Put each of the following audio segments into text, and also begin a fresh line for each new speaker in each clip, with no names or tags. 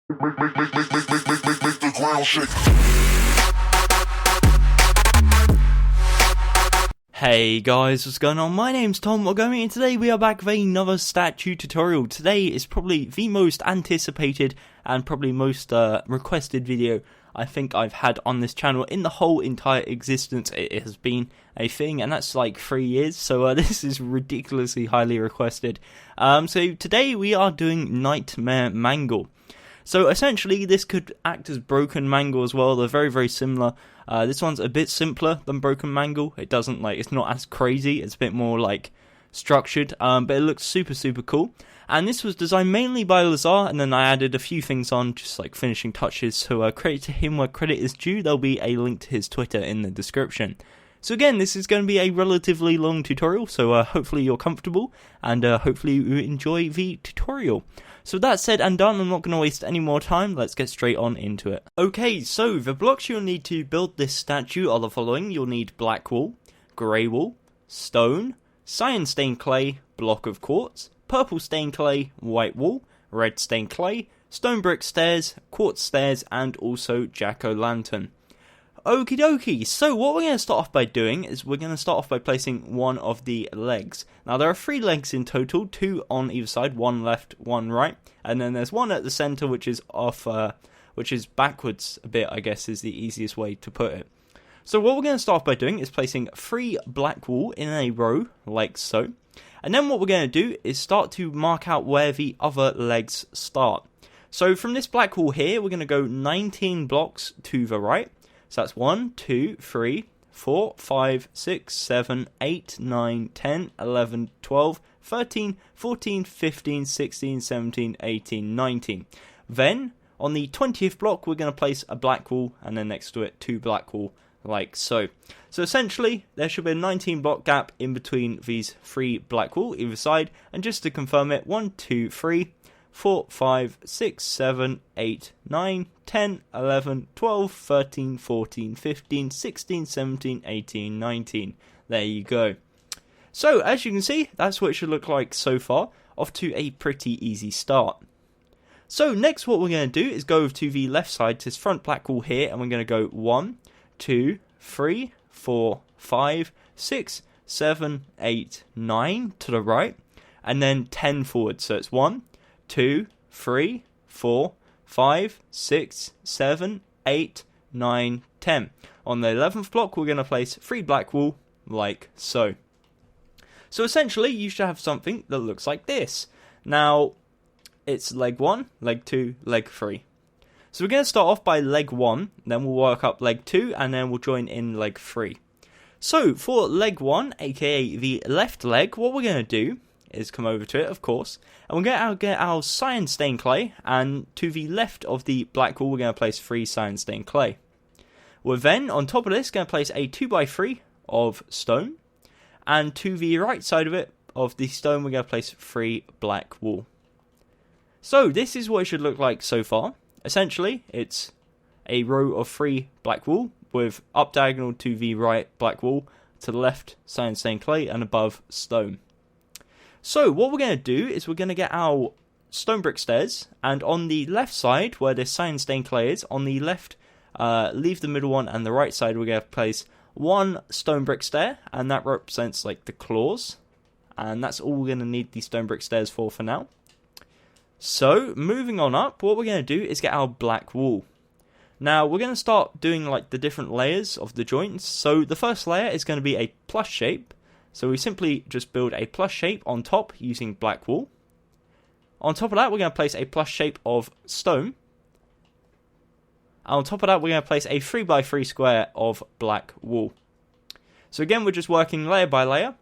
Make the ground shake.
Hey guys, what's going on? My name's Tom or Gummy, and today we are back with another statue tutorial. Today is probably the most anticipated and probably most requested video I think I've had on this channel in the whole entire existence. It has been a thing, and that's like 3 years, so this is ridiculously highly requested. So today we are doing Nightmare Mangle. So essentially this could act as Broken Mangle as well. They're very, very similar. This one's a bit simpler than Broken Mangle. It doesn't it's not as crazy. It's a bit more structured, but it looks super, super cool. And this was designed mainly by Lazar, and then I added a few things on, just finishing touches. So credit to him where credit is due. There'll be a link to his Twitter in the description. So again, this is going to be a relatively long tutorial, so hopefully you're comfortable, and hopefully you enjoy the tutorial. So that said and done, I'm not going to waste any more time, let's get straight on into it. Okay, so the blocks you'll need to build this statue are the following. You'll need black wool, grey wool, stone, cyan stained clay, block of quartz, purple stained clay, white wool, red stained clay, stone brick stairs, quartz stairs, and also jack-o'-lantern. Okie dokie, so what we're going to start off by doing is we're going to start off by placing one of the legs. Now there are 3 legs in total, 2 on either side, 1 left, 1 right, and then there's one at the centre which is off, which is backwards a bit, I guess is the easiest way to put it. So what we're going to start off by doing is placing 3 black wool in a row, like so, and then what we're going to do is start to mark out where the other legs start. So from this black wool here, we're going to go 19 blocks to the right. So that's 1, 2, 3, 4, 5, 6, 7, 8, 9, 10, 11, 12, 13, 14, 15, 16, 17, 18, 19. Then, on the 20th block, we're going to place a black wool, and then next to it, 2 black wool, like so. So essentially, there should be a 19 block gap in between these 3 black wool either side, and just to confirm it, 1, 2, 3, 4, 5, 6, 7, 8, 9, 10, 11, 12, 13, 14, 15, 16, 17, 18, 19. There you go. So, as you can see, that's what it should look like so far. Off to a pretty easy start. So, next what we're going to do is go over to the left side to this front black wall here, and we're going to go 1, 2, 3, 4, 5, 6, 7, 8, 9 to the right, and then 10 forward. So, it's 1, 2, 3, 4, 5, 6, 7, 8, 9, 10. On the 11th block, we're going to place 3 black wool, like so. So essentially, you should have something that looks like this. Now, it's leg 1, leg 2, leg 3. So we're going to start off by leg 1, then we'll work up leg 2, and then we'll join in leg 3. So, for leg 1, aka the left leg, what we're going to do is come over to it, of course, and we're going to get our cyan stained clay, and to the left of the black wool we're going to place 3 cyan stained clay. We're then, on top of this, going to place a 2x3 of stone, and to the right side of it, of the stone, we're going to place 3 black wool. So, this is what it should look like so far. Essentially, it's a row of 3 black wool, with up diagonal to the right black wool, to the left cyan stained clay, and above stone. So, what we're going to do is we're going to get our stone brick stairs, and on the left side, where this cyan stained clay is, on the left, leave the middle one, and the right side, we're going to place 1 stone brick stair, and that represents, the claws, and that's all we're going to need the stone brick stairs for now. So, moving on up, what we're going to do is get our black wool. Now, we're going to start doing, the different layers of the joints. So, the first layer is going to be a plus shape. So we simply just build a plus shape on top using black wool. On top of that, we're going to place a plus shape of stone. And on top of that, we're going to place a 3x3 square of black wool. So again, we're just working layer by layer.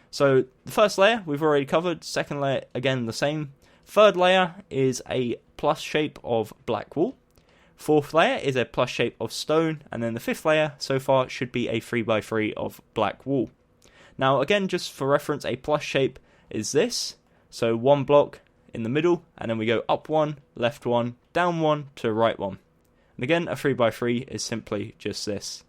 So the first layer we've already covered. Second layer, again, the same. Third layer is a plus shape of black wool. Fourth layer is a plus shape of stone. And then the 5th layer so far should be a 3x3 of black wool. Now, again, just for reference, a plus shape is this. So 1 block in the middle, and then we go up 1, left 1, down 1 to right 1. And again, a 3x3 is simply just this.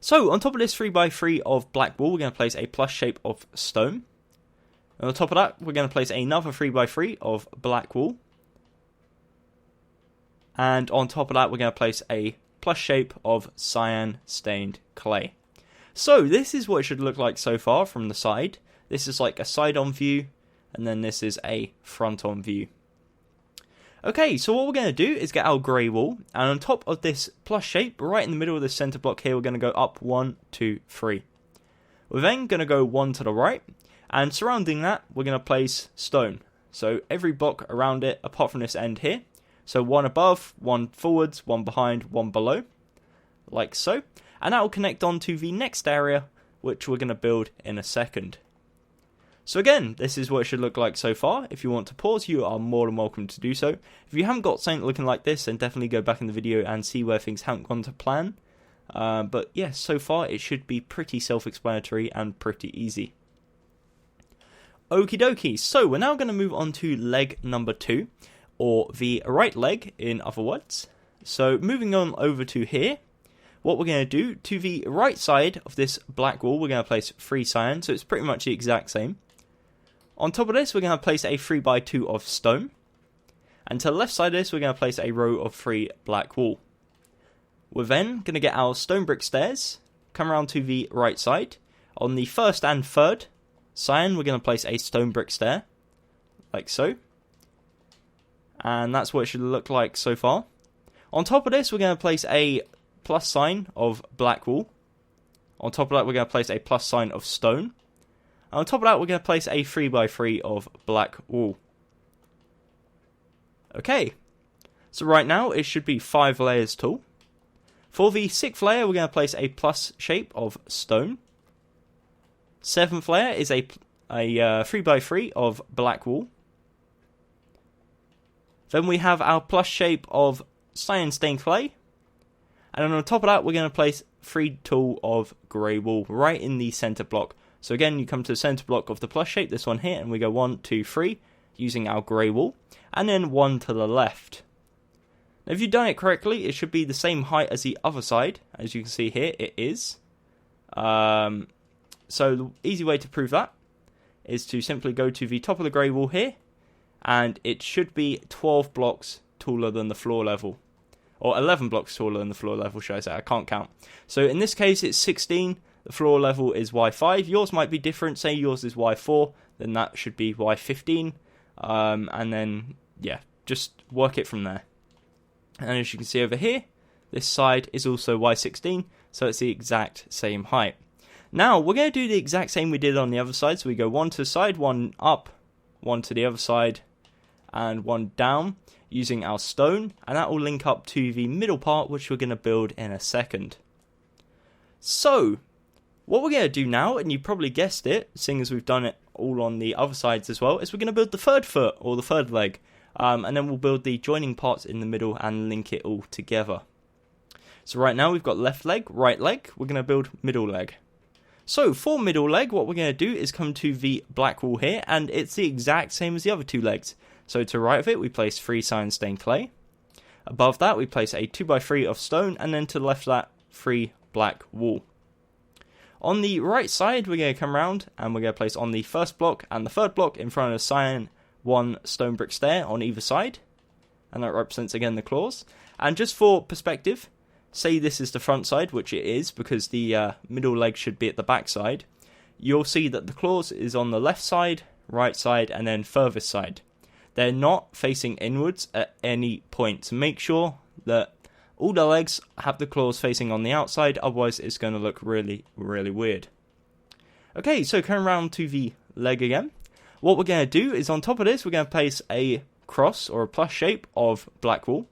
So, on top of this 3x3 of black wool, we're going to place a plus shape of stone. And on top of that, we're going to place another 3x3 of black wool. And on top of that, we're going to place a plus shape of cyan stained clay. So this is what it should look like so far from the side. This is like a side-on view, and then this is a front-on view. Okay, so what we're going to do is get our grey wall, and on top of this plus shape, right in the middle of the centre block here, we're going to go up 1, 2, 3. We're then going to go 1 to the right, and surrounding that, we're going to place stone. So every block around it, apart from this end here. So 1 above, 1 forwards, 1 behind, 1 below, like so. And that will connect on to the next area, which we're going to build in a second. So again, this is what it should look like so far. If you want to pause, you are more than welcome to do so. If you haven't got something looking like this, then definitely go back in the video and see where things haven't gone to plan. But yeah, so far it should be pretty self-explanatory and pretty easy. Okie dokie, so we're now going to move on to leg number 2, or the right leg in other words. So moving on over to here, what we're going to do, to the right side of this black wall, we're going to place 3 cyan, so it's pretty much the exact same. On top of this, we're going to place a 3x2 of stone. And to the left side of this, we're going to place a row of 3 black wool. We're then going to get our stone brick stairs, come around to the right side. On the first and third cyan, we're going to place a stone brick stair, like so. And that's what it should look like so far. On top of this, we're going to place a plus sign of black wool. On top of that, we're going to place a plus sign of stone. And on top of that, we're going to place a 3x3 of black wool. Okay, so right now it should be 5 layers tall. For the 6th layer, we're going to place a plus shape of stone. 7th layer is a 3x3 of black wool. Then we have our plus shape of cyan stained clay. And then on top of that, we're going to place 3 tall of grey wool right in the centre block. So again, you come to the centre block of the plus shape, this one here, and we go 1, 2, 3, using our grey wool, and then 1 to the left. Now, if you've done it correctly, it should be the same height as the other side. As you can see here, it is. So the easy way to prove that is to simply go to the top of the grey wall here, and it should be 12 blocks taller than the floor level. Or 11 blocks taller than the floor level, should I say. I can't count. So in this case, it's 16. The floor level is Y5. Yours might be different. Say yours is Y4. Then that should be Y15. And then, yeah, just work it from there. And as you can see over here, this side is also Y16. So it's the exact same height. Now, we're going to do the exact same we did on the other side. So we go 1 to the side, 1 up, 1 to the other side, and 1 down, using our stone, and that will link up to the middle part, which we're going to build in a second. So, what we're going to do now, and you probably guessed it, seeing as we've done it all on the other sides as well, is we're going to build the 3rd foot, or the 3rd leg, and then we'll build the joining parts in the middle and link it all together. So right now we've got left leg, right leg, we're going to build middle leg. So for middle leg, what we're going to do is come to the black wall here, and it's the exact same as the other 2 legs. So to the right of it, we place 3 cyan stained clay. Above that, we place a 2x3 of stone, and then to the left of that, 3 black wool. On the right side, we're going to come around, and we're going to place on the 1st block and the 3rd block in front of the cyan 1 stone brick stair on either side. And that represents, again, the claws. And just for perspective, say this is the front side, which it is, because the middle leg should be at the back side. You'll see that the claws is on the left side, right side, and then furthest side. They're not facing inwards at any point. So make sure that all the legs have the claws facing on the outside, otherwise it's going to look really, really weird. Okay, so coming around to the leg again. What we're going to do is on top of this, we're going to place a cross or a plus shape of black wool.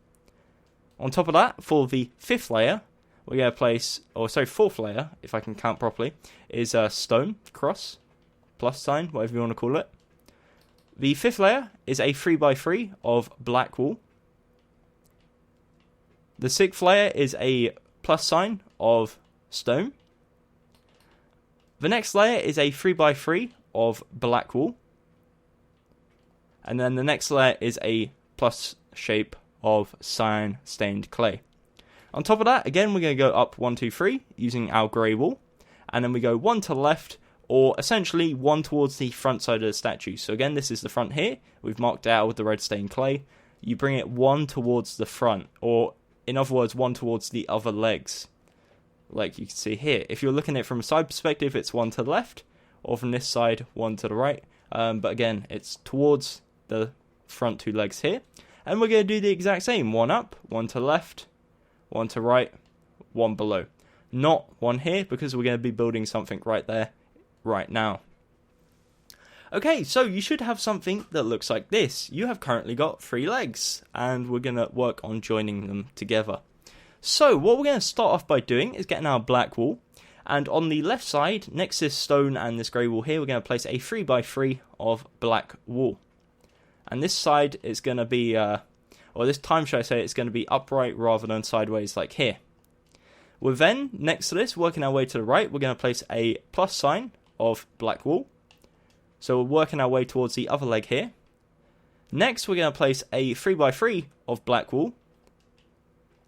On top of that, for the 5th layer, we're going to place, 4th layer, if I can count properly, is a stone, cross, plus sign, whatever you want to call it. The 5th layer is a 3x3 of black wool. The 6th layer is a plus sign of stone. The next layer is a 3x3 of black wool. And then the next layer is a plus shape of cyan stained clay. On top of that, again, we're going to go up 1, 2, 3 using our grey wool. And then we go 1 to the left, or essentially 1 towards the front side of the statue. So again, this is the front here. We've marked it out with the red stained clay. you bring it one towards the front, or in other words, one towards the other legs. Like you can see here. If you're looking at it from a side perspective, it's one to the left, or from this side, one to the right. But again, it's towards the front two legs here. And we're going to do the exact same. One up, one to the left, one to right, one below. Not one here, because we're going to be building something right there, right now. Okay, so you should have something that looks like this. You have currently got 3 legs, and we're going to work on joining them together. So, what we're going to start off by doing is getting our black wool, and on the left side, next to this stone and this grey wool here, we're going to place a 3x3 of black wool. And this side is going to be, or this time should I say, it's going to be upright rather than sideways like here. We're then, next to this, working our way to the right, we're going to place a plus sign of black wool. So we're working our way towards the other leg here. Next, we're going to place a 3x3 of black wool.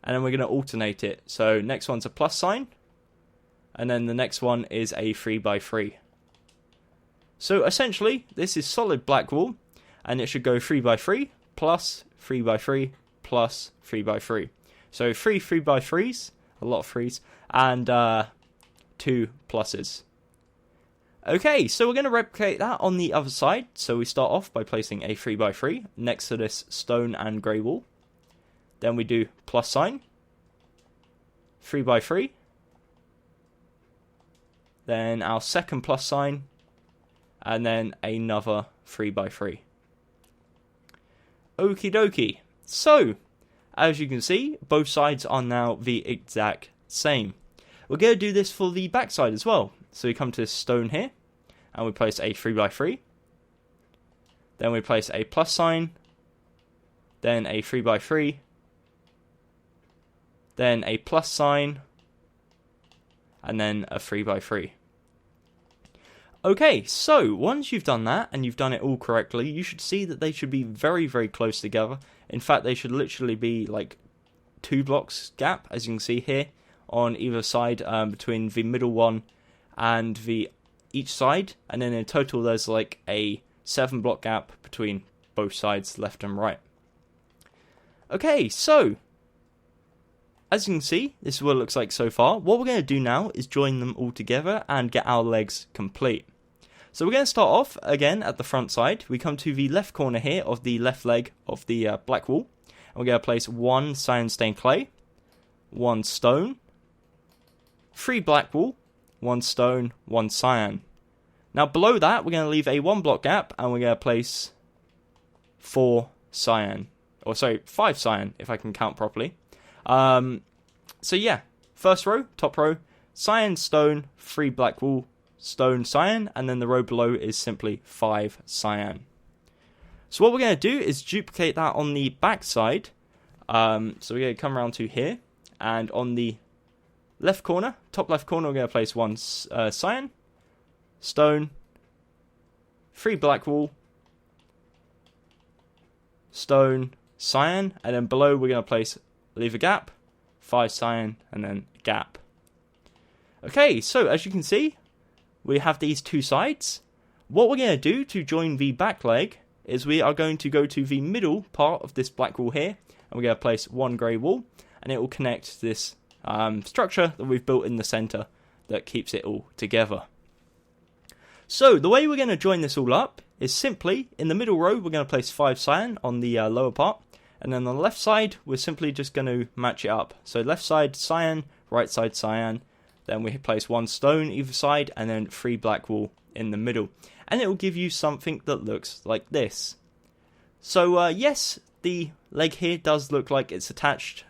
And then we're going to alternate it. So next one's a plus sign. And then the next one is a 3x3. So essentially, this is solid black wool. And it should go 3x3 plus 3x3 plus 3x3. So 3 3x3s, a lot of 3s, and 2 pluses. Okay, so we're going to replicate that on the other side. So we start off by placing a 3x3 next to this stone and grey wool. Then we do plus sign, 3x3. Then our second plus sign, and then another 3x3. Okie dokie. So, as you can see, both sides are now the exact same. We're going to do this for the back side as well. So we come to this stone here, and we place a 3x3. Then we place a plus sign, then a 3x3, then a plus sign, and then a 3x3. Okay, so once you've done that, and you've done it all correctly, you should see that they should be very, very close together. In fact, they should literally be like 2 blocks gap, as you can see here, on either side, between the middle one and each side. And then in total, there's like a 7 block gap between both sides, left and right. Okay, so as you can see, this is what it looks like so far. What we're going to do now is join them all together and get our legs complete. So we're going to start off again at the front side. We come to the left corner here of the left leg of the black wool. And we're going to place 1 cyan stained clay, 1 stone, 3 black wool, 1 stone, 1 cyan. Now below that, we're going to leave a 1 block gap, and we're going to place 4 cyan. Or sorry, 5 cyan, if I can count properly. So yeah, first row, top row, cyan, stone, 3 black wool, stone, cyan, and then the row below is simply 5 cyan. So what we're going to do is duplicate that on the back side. So we're going to come around to here, and on the left corner, top left corner, we're going to place 1 cyan, stone, 3 black wool, stone, cyan, and then below we're going to leave a gap, 5 cyan, and then a gap. Okay, so as you can see, we have these 2 sides. What we're going to do to join the back leg is we are going to go to the middle part of this black wool here, and we're going to place 1 grey wool, and it will connect this structure that we've built in the center that keeps it all together. So the way we're going to join this all up is simply, in the middle row, we're going to place 5 cyan on the lower part, and then on the left side, we're simply just going to match it up. So left side cyan, right side cyan, then we place 1 stone either side, and then 3 black wool in the middle. And it will give you something that looks like this. So yes, the leg here does look like it's attached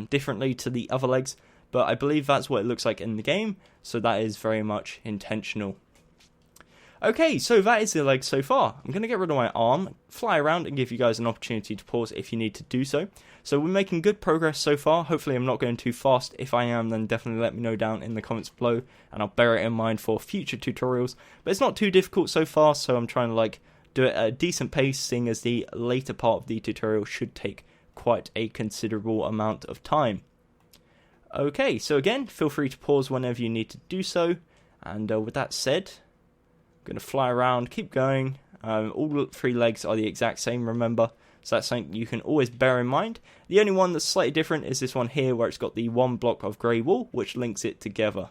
differently to the other legs, but I believe that's what it looks like in the game, so that is very much intentional. Okay, so that is the leg so far. I'm going to get rid of my arm, fly around, and give you guys an opportunity to pause if you need to do so. So we're making good progress so far. Hopefully I'm not going too fast. If I am, then definitely let me know down in the comments below, and I'll bear it in mind for future tutorials. But it's not too difficult so far, so I'm trying to do it at a decent pace, seeing as the later part of the tutorial should take quite a considerable amount of time. Okay, so again, feel free to pause whenever you need to do so. And with that said, I'm going to fly around, keep going. All 3 legs are the exact same, remember. So that's something you can always bear in mind. The only one that's slightly different is this one here, where it's got the one block of grey wool, which links it together.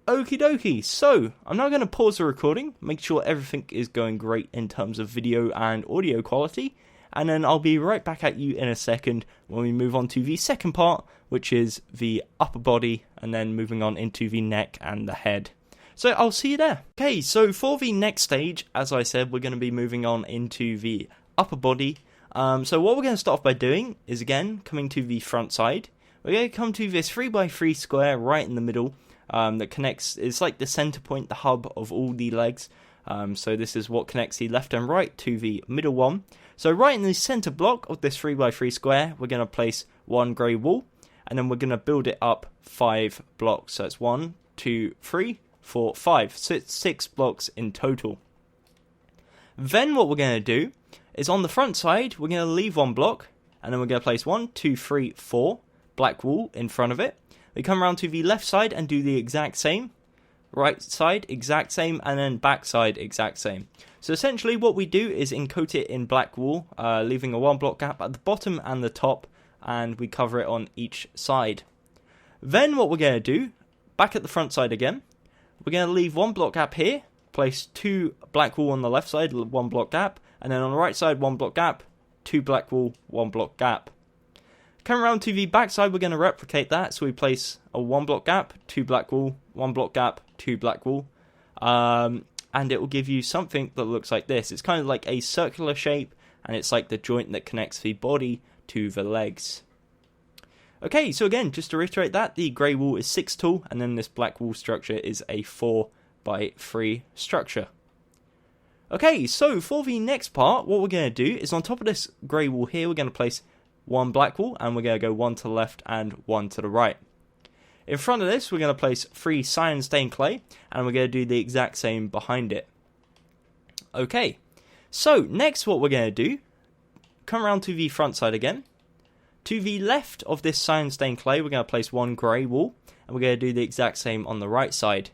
Okie dokie, so I'm now going to pause the recording, make sure everything is going great in terms of video and audio quality, and then I'll be right back at you in a second when we move on to the second part, which is the upper body, and then moving on into the neck and the head. So I'll see you there. Okay, so for the next stage, as I said, we're going to be moving on into the upper body. So what we're going to start off by doing is, again, coming to the front side. We're going to come to this 3x3 square right in the middle that connects, it's like the center point, the hub of all the legs. So this is what connects the left and right to the middle one. So right in the center block of this 3x3 square, we're going to place one grey wool, and then we're going to build it up 5 blocks. So it's 1, 2, 3, 4, 5. So it's 6 blocks in total. Then what we're going to do is on the front side, we're going to leave 1 block, and then we're going to place 1, 2, 3, 4 black wool in front of it. We come around to the left side and do the exact same. Right side, exact same, and then back side, exact same. So essentially what we do is encoat it in black wool, leaving a 1 block gap at the bottom and the top, and we cover it on each side. Then what we're going to do, back at the front side again, we're going to leave 1 block gap here, place 2 black wool on the left side, 1 block gap, and then on the right side, 1 block gap, 2 black wool, 1 block gap. Come around to the back side, we're going to replicate that, so we place a 1 block gap, 2 black wool, 1 block gap, 2 black wool, and it will give you something that looks like this. It's kind of like a circular shape, and it's like the joint that connects the body to the legs. Okay, so again, just to reiterate that, the grey wool is 6 tall, and then this black wool structure is a 4x3 structure. Okay, so for the next part, what we're going to do is on top of this grey wool here, we're going to place 1 black wool, and we're going to go 1 to the left and 1 to the right. In front of this, we're going to place 3 cyan stained clay, and we're going to do the exact same behind it. Okay, so next what we're going to do, come around to the front side again. To the left of this cyan stained clay, we're going to place 1 grey wool, and we're going to do the exact same on the right side.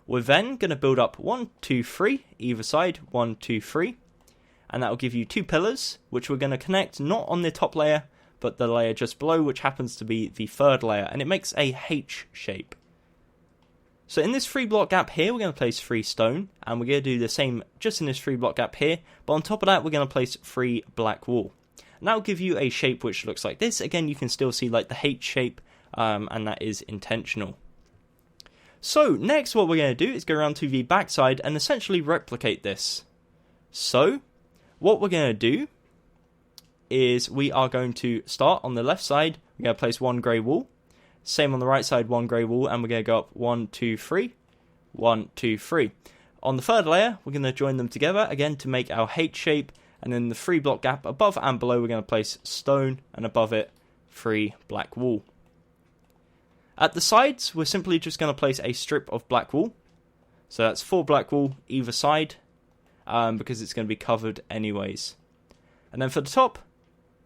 We're then going to build up 1, 2, 3, either side, 1, 2, 3, and that will give you 2 pillars, which we're going to connect not on the top layer, but the layer just below, which happens to be the 3rd layer, and it makes a H shape. So in this 3 block gap here, we're going to place 3 stone, and we're going to do the same just in this 3 block gap here, but on top of that, we're going to place 3 black wool. And that will give you a shape which looks like this. Again, you can still see like the H shape, and that is intentional. So next what we're going to do is go around to the back side and essentially replicate this. So what we're going to do is we are going to start on the left side, we're going to place 1 grey wool, same on the right side, 1 grey wool, and we're going to go up 1, 2, 3, 1, 2, 3. On the 3rd layer, we're going to join them together again to make our H shape, and then the 3 block gap above and below, we're going to place stone, and above it 3 black wool. At the sides, we're simply just going to place a strip of black wool, so that's 4 black wool either side, because it's going to be covered anyways. And then for the top,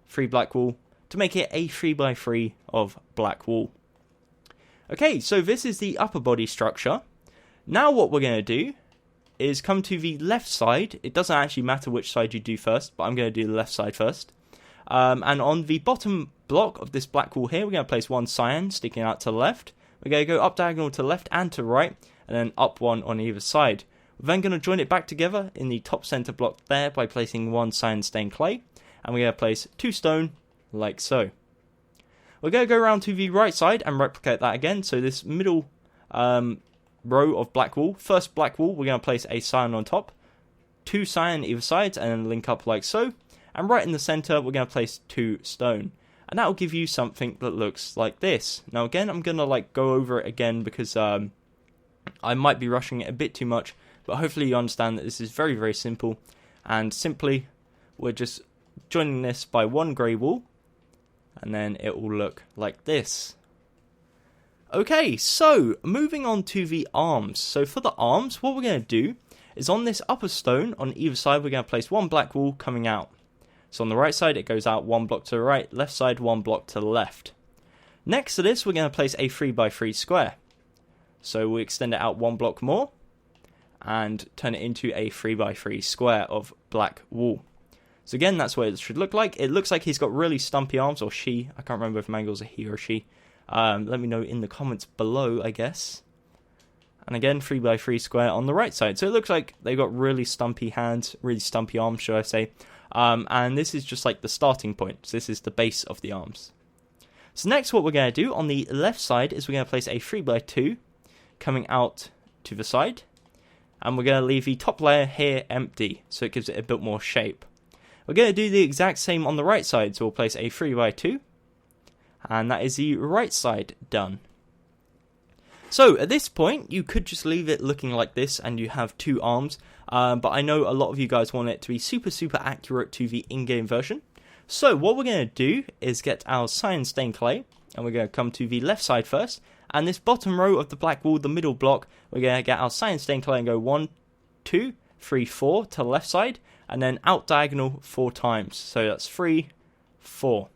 3 black wool to make it a 3x3 of black wool. Okay, so this is the upper body structure. Now what we're going to do is come to the left side. It doesn't actually matter which side you do first, but I'm going to do the left side first. And on the bottom block of this black wool here, we're going to place 1 cyan sticking out to the left. We're going to go up diagonal to the left and to right, and then up 1 on either side. We're then going to join it back together in the top center block there by placing 1 cyan stained clay, and we're going to place 2 stone, like so. We're going to go around to the right side and replicate that again. So this middle row of black wool, first black wool, we're going to place a cyan on top, 2 cyan either side, and then link up like so. And right in the center, we're going to place 2 stone. And that will give you something that looks like this. Now again, I'm going to go over it again because I might be rushing it a bit too much. But hopefully you understand that this is very, very simple. And simply, we're just joining this by 1 grey wool. And then it will look like this. Okay, so moving on to the arms. So for the arms, what we're going to do is on this upper stone, on either side, we're going to place 1 black wool coming out. So on the right side, it goes out 1 block to the right, left side 1 block to the left. Next to this, we're going to place a 3x3 square. So we extend it out 1 block more and turn it into a 3x3 square of black wool. So again, that's what it should look like. It looks like he's got really stumpy arms, or she. I can't remember if Mangle's a he or she. Let me know in the comments below, I guess. And again, 3x3 square on the right side. So it looks like they've got really stumpy hands, really stumpy arms, should I say. And this is just like the starting point. So this is the base of the arms. So next what we're going to do on the left side is we're going to place a 3x2 coming out to the side. And we're going to leave the top layer here empty, so it gives it a bit more shape. We're going to do the exact same on the right side, so we'll place a 3x2. And that is the right side done. So at this point, you could just leave it looking like this and you have two arms. But I know a lot of you guys want it to be super accurate to the in-game version. So what we're going to do is get our cyan stained clay, and we're going to come to the left side first. And this bottom row of the black wall, the middle block, we're going to get our cyan stained clay and go 1, 2, 3, 4 to the left side, and then out diagonal 4 times. So that's 3, 4.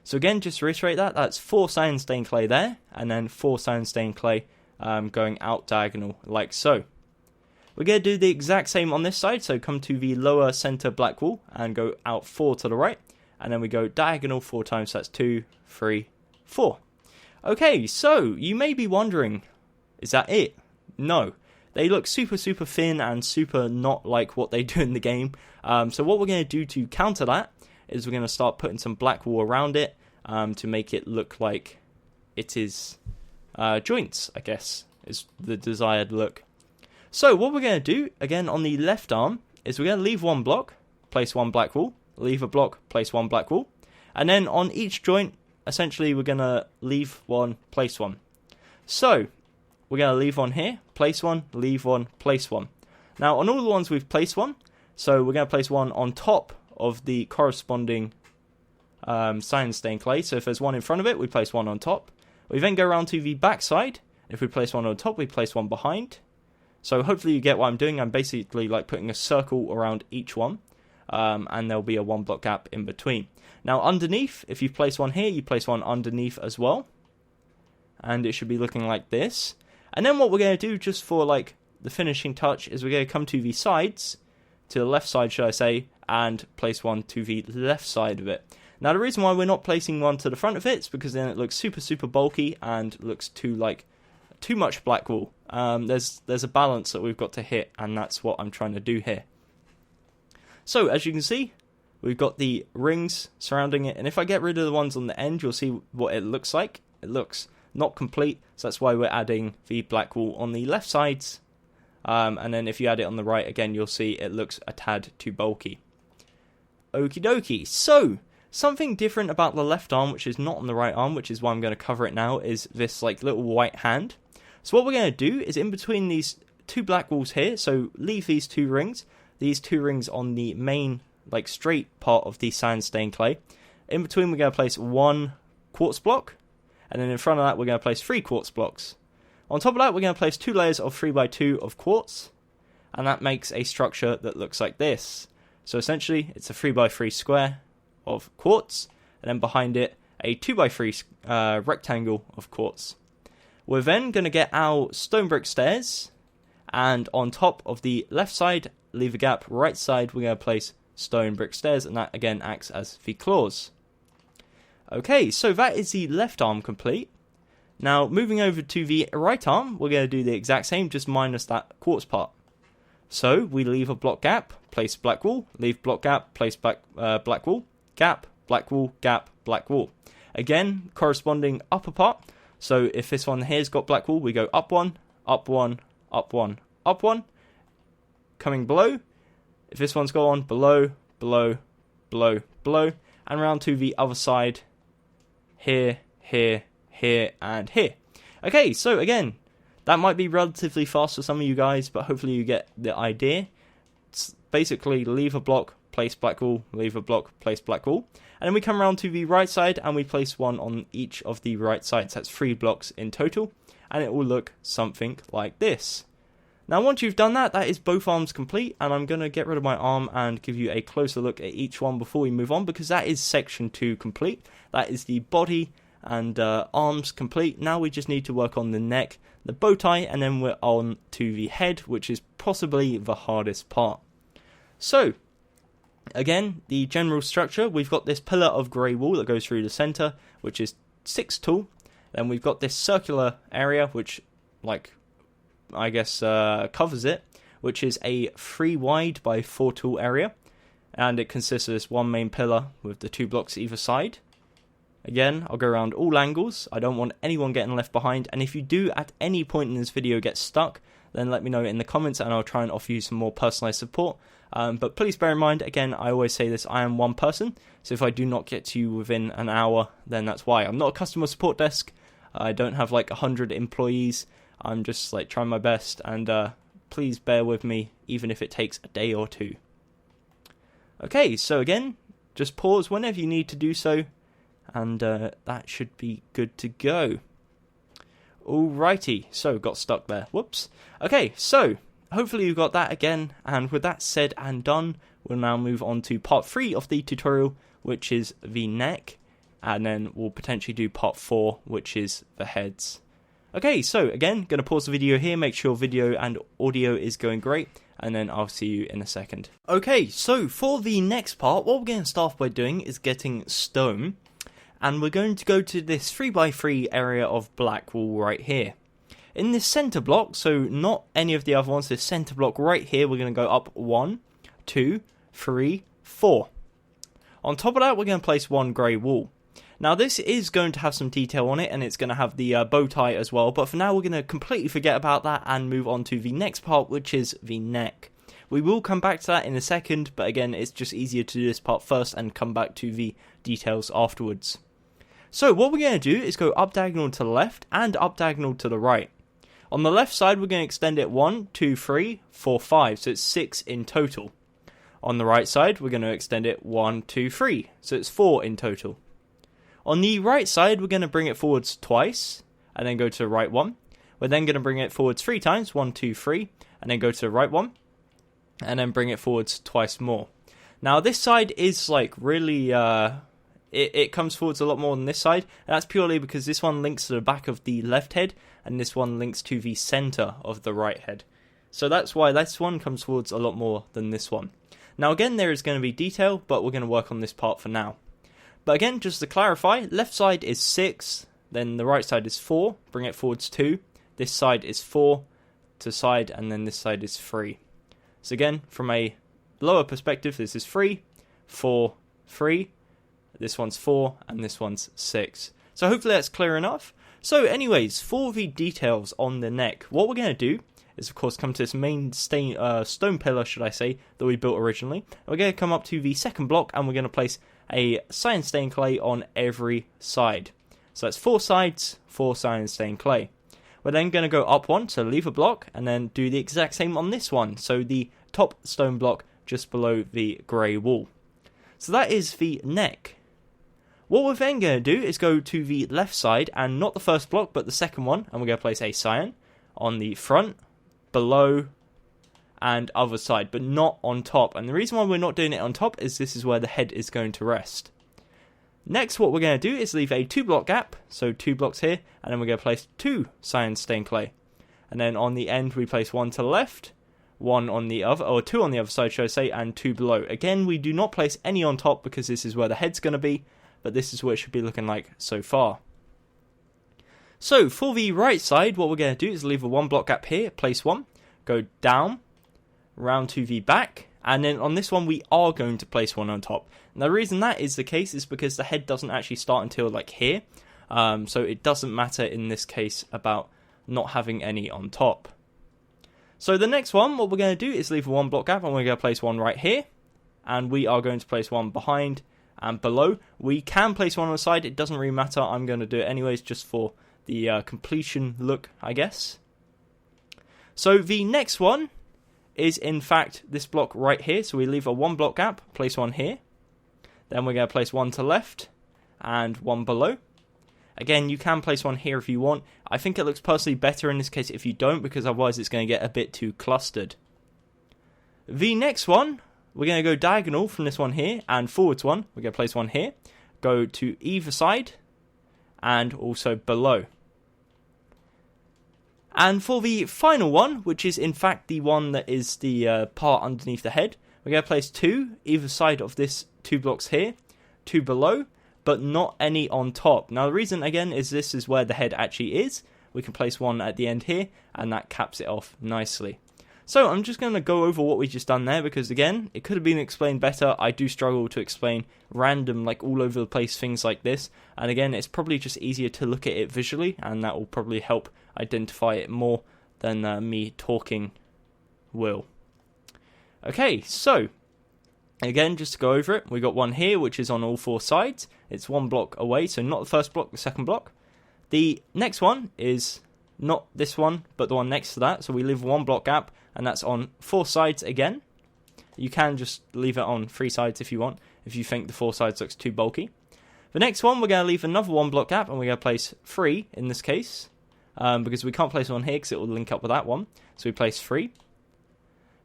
So again, just to reiterate that, that's 4 cyan stained clay there, and then 4 cyan stained clay going out diagonal like so. We're going to do the exact same on this side, so come to the lower center black wall and go out 4 to the right, and then we go diagonal 4 times, so that's 2, 3, 4. Okay, so you may be wondering, is that it? No. They look super thin and super not like what they do in the game. So what we're going to do to counter that is we're going to start putting some black wool around it to make it look like it is joints, I guess, is the desired look. So what we're going to do, again on the left arm, is we're going to leave one block, place one black wool, leave a block, place one black wool, and then on each joint, essentially we're going to leave one, place one. So we're going to leave one here, place one, leave one, place one. Now on all the ones we've placed one, so we're going to place one on top of the corresponding cyan stained clay. So if there's one in front of it, we place one on top. We then go around to the back side. If we place one on top, we place one behind. So hopefully you get what I'm doing. I'm basically like putting a circle around each one, and there'll be a 1 block gap in between. Now underneath, if you place one here, you place one underneath as well, and it should be looking like this. And then what we're going to do, just for like the finishing touch, is we're going to come to the sides, to the left side should I say, and place one to the left side of it. Now the reason why we're not placing one to the front of it is because then it looks super bulky and looks too much black wool. There's a balance that we've got to hit, and that's what I'm trying to do here. So as you can see, we've got the rings surrounding it, and if I get rid of the ones on the end, you'll see what it looks like. It looks not complete, so that's why we're adding the black wool on the left sides. And then if you add it on the right, again, you'll see it looks a tad too bulky. Okie dokie. So something different about the left arm, which is not on the right arm, which is why I'm going to cover it now, is this like little white hand. So what we're going to do is in between these two black walls here, so leave these two rings on the main like straight part of the cyan stained clay. In between we're going to place 1 quartz block, and then in front of that we're going to place 3 quartz blocks. On top of that we're going to place 2 layers of 3x2 of quartz, and that makes a structure that looks like this. So essentially it's a 3x3 square of quartz, and then behind it a 2x3 rectangle of quartz. We're then going to get our stone brick stairs, and on top of the left side, leave a gap, right side we're going to place stone brick stairs, and that again acts as the claws. Okay, so that is the left arm complete. Now moving over to the right arm, we're going to do the exact same, just minus that quartz part. So we leave a block gap, place black wool, leave block gap, place black wool, gap, black wool, gap, black wool. Again, corresponding upper part. So if this one here's got black wool, we go up 1, up 1, up 1, up 1. Coming below, if this one's got on, below, below, below, below, and round to the other side, here, here, here, and here. Okay, so again, that might be relatively fast for some of you guys, but hopefully you get the idea. It's basically leave a block, place black wool, leave a block, place black wool. And then we come around to the right side and we place one on each of the right sides. That's 3 blocks in total, and it will look something like this. Now once you've done that, that is both arms complete, and I'm going to get rid of my arm and give you a closer look at each one before we move on, because that is section 2 complete. That is the body and arms complete. Now we just need to work on the neck, the bow tie, and then we're on to the head, which is possibly the hardest part. So Again, the general structure, we've got this pillar of grey wool that goes through the centre, which is 6 tall. Then we've got this circular area, which, like, I guess, covers it, which is a 3 wide by 4 tall area. And it consists of this one main pillar with the 2 blocks either side. Again, I'll go around all angles. I don't want anyone getting left behind. And if you do at any point in this video get stuck, then let me know in the comments and I'll try and offer you some more personalised support. But please bear in mind, again, I always say this, I am one person. So if I do not get to you within an hour, then that's why. I'm not a customer support desk. I don't have like 100 employees. I'm just like trying my best. And please bear with me, even if it takes a day or 2. Okay, so again, just pause whenever you need to do so. And that should be good to go. Alrighty, so got stuck there. Whoops. Okay, so hopefully you got that again. And with that said and done, we'll now move on to part 3 of the tutorial, which is the neck. And then we'll potentially do part 4, which is the heads. Okay, so again, going to pause the video here, make sure video and audio is going great. And then I'll see you in a second. Okay, so for the next part, what we're going to start off by doing is getting stone. And we're going to go to this 3x3 area of black wool right here. In this center block, so not any of the other ones, this center block right here, we're going to go up 1, 2, 3, 4. On top of that, we're going to place 1 grey wool. Now this is going to have some detail on it, and it's going to have the bow tie as well, but for now we're going to completely forget about that and move on to the next part, which is the neck. We will come back to that in a second, but again, it's just easier to do this part first and come back to the details afterwards. So what we're going to do is go up diagonal to the left and up diagonal to the right. On the left side, we're going to extend it 1, 2, 3, 4, 5, so it's 6 in total. On the right side, we're going to extend it 1, 2, 3, so it's 4 in total. On the right side, we're going to bring it forwards twice, and then go to the right one. We're then going to bring it forwards 3 times, 1, 2, 3, and then go to the right one, and then bring it forwards twice more. Now this side is like really, it comes forwards a lot more than this side, and that's purely because this one links to the back of the left head, and this one links to the center of the right head. So that's why this one comes forwards a lot more than this one. Now again, there is going to be detail, but we're going to work on this part for now. But again, just to clarify, left side is 6, then the right side is 4, bring it forwards 2, this side is 4 to side, and then this side is 3. So again, from a lower perspective, this is 3, 4, 3, this one's 4, and this one's 6. So hopefully that's clear enough. So anyways, for the details on the neck, what we're going to do is of course come to this main stone pillar, should I say, that we built originally. And we're going to come up to the second block, and we're going to place a cyan stained clay on every side. So that's 4 sides, 4 cyan stained clay. We're then going to go up 1, so leave a block, and then do the exact same on this one. So the top stone block just below the grey wool. So that is the neck. What we're then going to do is go to the left side, and not the first block, but the second one, and we're going to place a cyan on the front, below, and other side, but not on top. And the reason why we're not doing it on top is this is where the head is going to rest. Next, what we're going to do is leave a 2 block gap, so 2 blocks here, and then we're going to place 2 cyan stained clay. And then on the end, we place 1 to the left, 1 on the other, or 2 on the other side, should I say, and 2 below. Again, we do not place any on top because this is where the head's going to be, but this is what it should be looking like so far. So for the right side, what we're going to do is leave a 1 block gap here, place 1, go down, round to the back, and then on this one we are going to place 1 on top. And the reason that is the case is because the head doesn't actually start until like here, so it doesn't matter in this case about not having any on top. So the next one, what we're going to do is leave a 1 block gap, and we're going to place 1 right here, and we are going to place 1 behind and below. We can place 1 on the side, it doesn't really matter, I'm going to do it anyways just for the completion look, I guess. So the next one is in fact this block right here, so we leave a 1 block gap, place 1 here, then we're going to place 1 to left and 1 below. Again, you can place 1 here if you want. I think it looks personally better in this case if you don't, because otherwise it's going to get a bit too clustered. The next one, we're going to go diagonal from this one here and forwards 1. We're going to place 1 here, go to either side and also below. And for the final one, which is in fact the one that is the part underneath the head, we're we're going to place 2 either side of this 2 blocks here, 2 below, but not any on top. Now the reason again is this is where the head actually is. We can place 1 at the end here, and that caps it off nicely. So I'm just going to go over what we just done there, because again, it could have been explained better. I do struggle to explain random, like all over the place things like this. And again, it's probably just easier to look at it visually, and that will probably help identify it more than me talking will. Okay, so again, just to go over it, we got 1 here, which is on all 4 sides. It's 1 block away, so not the first block, the second block. The next one is not this one, but the one next to that. So we leave 1 block gap, and that's on 4 sides again. You can just leave it on 3 sides if you want, if you think the 4 sides looks too bulky. The next one, we're going to leave another 1 block gap, and we're going to place 3 in this case, because we can't place 1 here because it will link up with that one. So we place 3.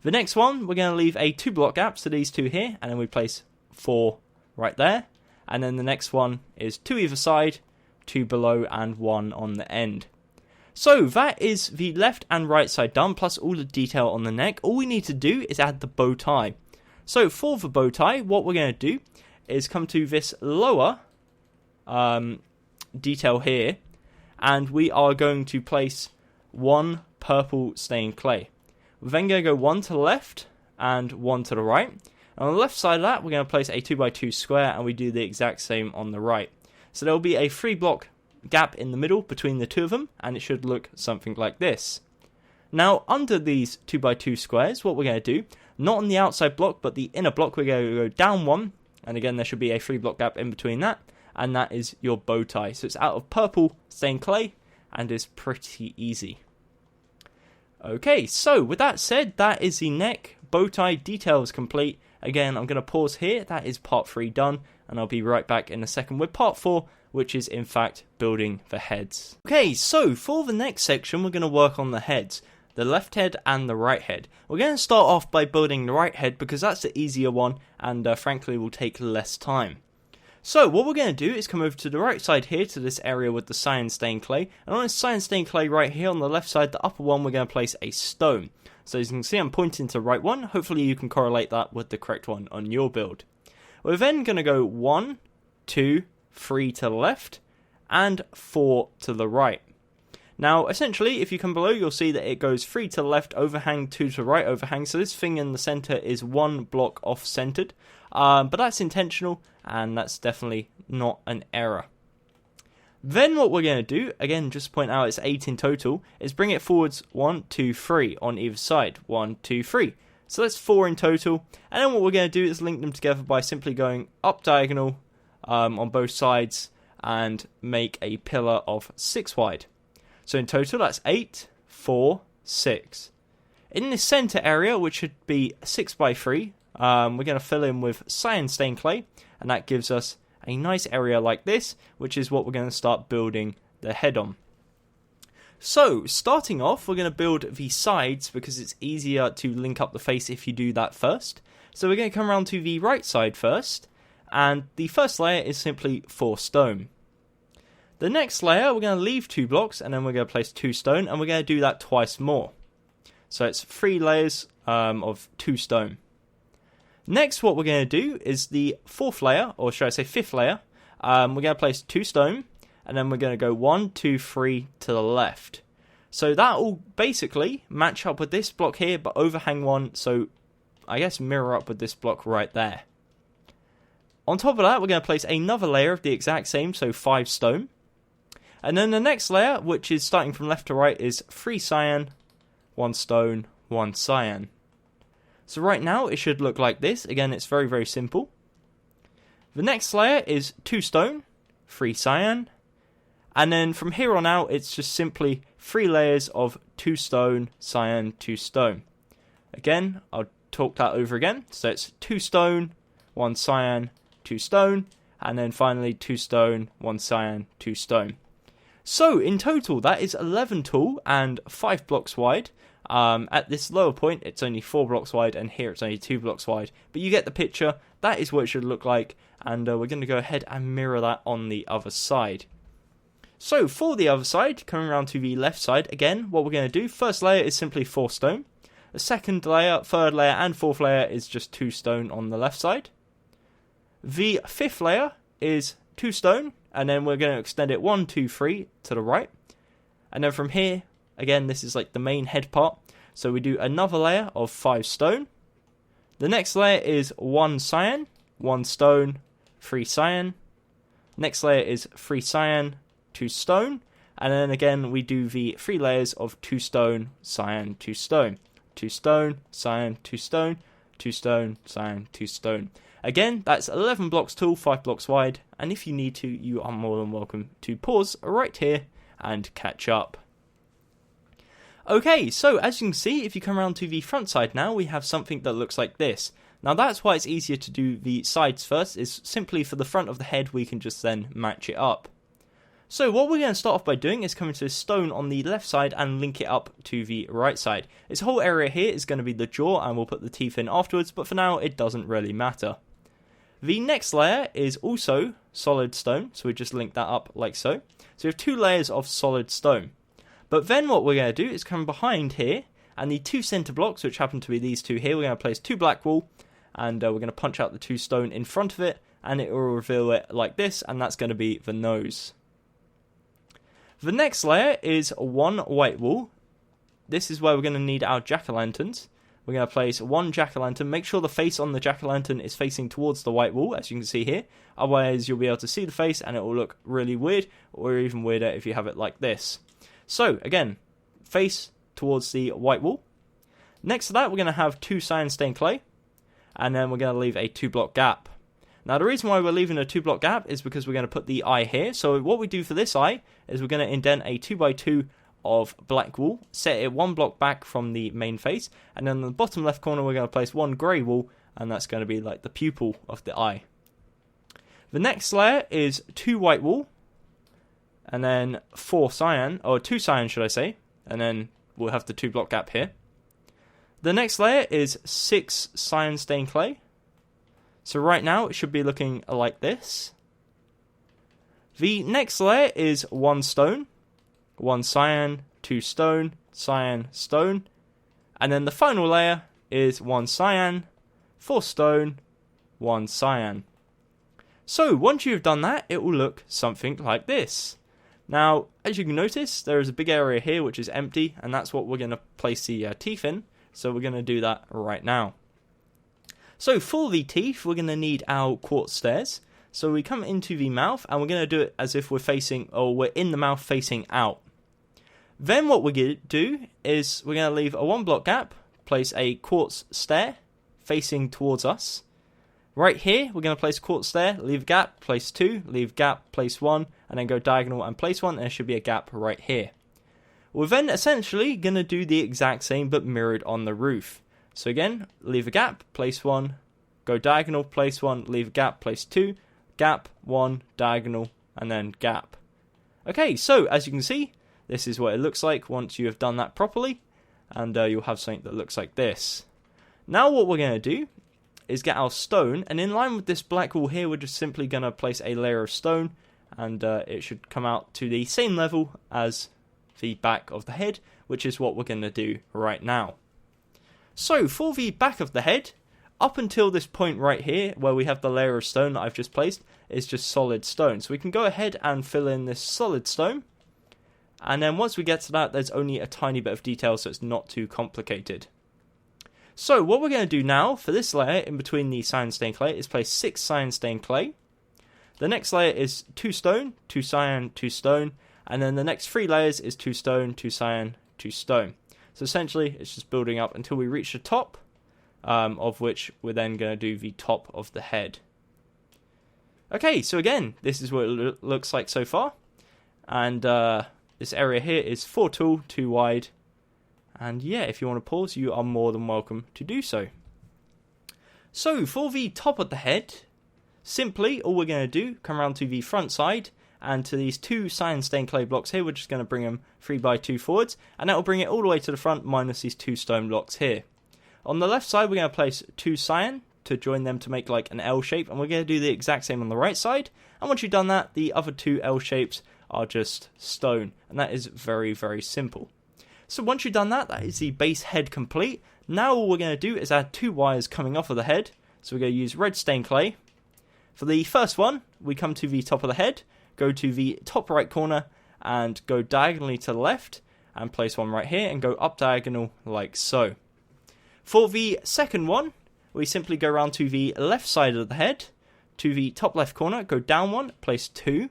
The next one, we're going to leave a 2 block gap, so these 2 here, and then we place 4 right there. And then the next one is 2 either side, 2 below, and 1 on the end. So that is the left and right side done, plus all the detail on the neck. All we need to do is add the bow tie. So for the bow tie, what we're going to do is come to this lower detail here, and we are going to place 1 purple stained clay. We're then going to go 1 to the left and 1 to the right. And on the left side of that, we're going to place a 2x2 square, and we do the exact same on the right. So there will be a 3 block gap in the middle between the 2 of them, and it should look something like this. Now under these 2x2 squares, what we're going to do, not on the outside block but the inner block, we're going to go down 1, and again there should be a 3 block gap in between that, and that is your bow tie. So it's out of purple stained clay and is pretty easy. Okay, so with that said, that is the neck. Bow tie details complete. Again, I'm going to pause here. That is part 3 done, and I'll be right back in a second with part 4, which is in fact building the heads. Okay, so for the next section, we're going to work on the heads, the left head and the right head. We're going to start off by building the right head because that's the easier one, and frankly will take less time. So what we're going to do is come over to the right side here to this area with the cyan stained clay, and on this cyan stained clay right here on the left side, the upper one, we're going to place a stone. So as you can see, I'm pointing to the right one. Hopefully you can correlate that with the correct one on your build. We're then going to go 1, 2, 3 to the left, and 4 to the right. Now, essentially, if you come below, you'll see that it goes 3 to the left overhang, 2 to the right overhang. So this thing in the center is 1 block off-centered, but that's intentional, and that's definitely not an error. Then what we're going to do, again, just to point out it's 8 in total, is bring it forwards 1, 2, 3 on either side. 1, 2, 3. So that's 4 in total. And then what we're going to do is link them together by simply going up diagonal on both sides and make a pillar of 6 wide. So in total that's 8, 4, 6. In the center area, which should be 6 by 3, we're going to fill in with cyan stained clay, and that gives us a nice area like this, which is what we're going to start building the head on. So starting off, we're going to build the sides because it's easier to link up the face if you do that first. So we're going to come around to the right side first, and the first layer is simply 4 stone. The next layer, we're going to leave 2 blocks, and then we're going to place 2 stone, and we're going to do that twice more. So it's 3 layers of 2 stone. Next, what we're going to do is the 4th layer, or should I say 5th layer. We're going to place 2 stone, and then we're going to go 1, 2, 3 to the left. So that will basically match up with this block here, but overhang 1, so I guess mirror up with this block right there. On top of that, we're going to place another layer of the exact same, so 5 stone. And then the next layer, which is starting from left to right, is 3 cyan, 1 stone, 1 cyan. So right now, it should look like this. Again, it's very, very simple. The next layer is 2 stone, 3 cyan. And then from here on out, it's just simply 3 layers of 2 stone, cyan, 2 stone. Again, I'll talk that over again. So it's 2 stone, 1 cyan, 2 stone. And then finally 2 stone, 1 cyan, 2 stone. So in total, that is 11 tall and 5 blocks wide. At this lower point, it's only 4 blocks wide, and here it's only 2 blocks wide. But you get the picture. That is what it should look like, and we're going to go ahead and mirror that on the other side. So for the other side, coming around to the left side, again, what we're going to do, first layer is simply 4 stone. The second layer, third layer, and fourth layer is just 2 stone on the left side. The fifth layer is 2 stone, and then we're going to extend it 1, 2, 3 to the right. And then from here, again, this is like the main head part. So we do another layer of 5 stone. The next layer is 1 cyan, 1 stone, 3 cyan. Next layer is 3 cyan, 2 stone. And then again, we do the 3 layers of 2 stone, cyan, 2 stone. 2 stone, cyan, 2 stone, 2 stone, cyan, 2 stone. Again, that's 11 blocks tall, 5 blocks wide, and if you need to, you are more than welcome to pause right here and catch up. Okay, so as you can see, if you come around to the front side now, we have something that looks like this. Now that's why it's easier to do the sides first, is simply for the front of the head we can just then match it up. So what we're going to start off by doing is coming to this stone on the left side and link it up to the right side. This whole area here is going to be the jaw, and we'll put the teeth in afterwards, but for now it doesn't really matter. The next layer is also solid stone, so we just link that up like so. So we have 2 layers of solid stone. But then what we're going to do is come behind here, and the 2 center blocks, which happen to be these 2 here, we're going to place 2 black wool, and we're going to punch out the 2 stone in front of it, and it will reveal it like this, and that's going to be the nose. The next layer is 1 white wool. This is where we're going to need our jack-o'-lanterns. We're going to place 1 jack-o'-lantern. Make sure the face on the jack-o'-lantern is facing towards the white wool, as you can see here. Otherwise, you'll be able to see the face, and it will look really weird, or even weirder if you have it like this. So, again, face towards the white wool. Next to that, we're going to have 2 cyan stained clay, and then we're going to leave a 2-block gap. Now, the reason why we're leaving a 2-block gap is because we're going to put the eye here. So what we do for this eye is we're going to indent a 2x2 of black wool, set it 1 block back from the main face, and then in the bottom left corner we're going to place 1 grey wool, and that's going to be like the pupil of the eye. The next layer is 2 white wool, and then 4 cyan, or 2 cyan should I say, and then we'll have the 2-block gap here. The next layer is 6 cyan stained clay. So right now it should be looking like this. The next layer is 1 stone, 1 cyan, 2 stone, cyan, stone. And then the final layer is 1 cyan, 4 stone, 1 cyan. So once you've done that, it will look something like this. Now, as you can notice, there is a big area here which is empty, and that's what we're going to place the teeth in. So we're going to do that right now. So for the teeth, we're going to need our quartz stairs. So we come into the mouth, and we're going to do it as if we're facing, or we're in the mouth facing out. Then what we're going to do is we're going to leave a 1-block gap, place a quartz stair facing towards us. Right here, we're going to place a quartz stair, leave a gap, place 2, leave gap, place 1, and then go diagonal and place 1, and there should be a gap right here. We're then essentially going to do the exact same but mirrored on the roof. So again, leave a gap, place 1, go diagonal, place 1, leave a gap, place 2, gap, 1, diagonal, and then gap. Okay, so as you can see, this is what it looks like once you have done that properly, and you'll have something that looks like this. Now what we're going to do is get our stone, and in line with this black wool here, we're just simply going to place a layer of stone, and it should come out to the same level as the back of the head, which is what we're going to do right now. So for the back of the head, up until this point right here, where we have the layer of stone that I've just placed, is just solid stone. So we can go ahead and fill in this solid stone, and then once we get to that, there's only a tiny bit of detail, so it's not too complicated. So what we're going to do now for this layer in between the cyan stained clay is place 6 cyan stained clay. The next layer is 2 stone, 2 cyan, 2 stone, and then the next 3 layers is 2 stone, 2 cyan, 2 stone. So essentially it's just building up until we reach the top, of which we're then going to do the top of the head. Okay, so again, this is what it looks like so far, and this area here is 4 tall, 2 wide. And yeah, if you want to pause, you are more than welcome to do so. So for the top of the head, simply all we're going to do, come around to the front side, and to these 2 cyan stained clay blocks here, we're just going to bring them 3x2 forwards, and that will bring it all the way to the front minus these 2 stone blocks here. On the left side, we're going to place 2 cyan to join them to make like an L shape, and we're going to do the exact same on the right side. And once you've done that, the other 2 L shapes are just stone, and that is very, very simple. So once you've done that, that is the base head complete. Now all we're going to do is add 2 wires coming off of the head. So we're going to use red stained clay. For the first one, we come to the top of the head, go to the top right corner, and go diagonally to the left, and place one right here, and go up diagonal like so. For the second one, we simply go around to the left side of the head, to the top left corner, go down one, place 2.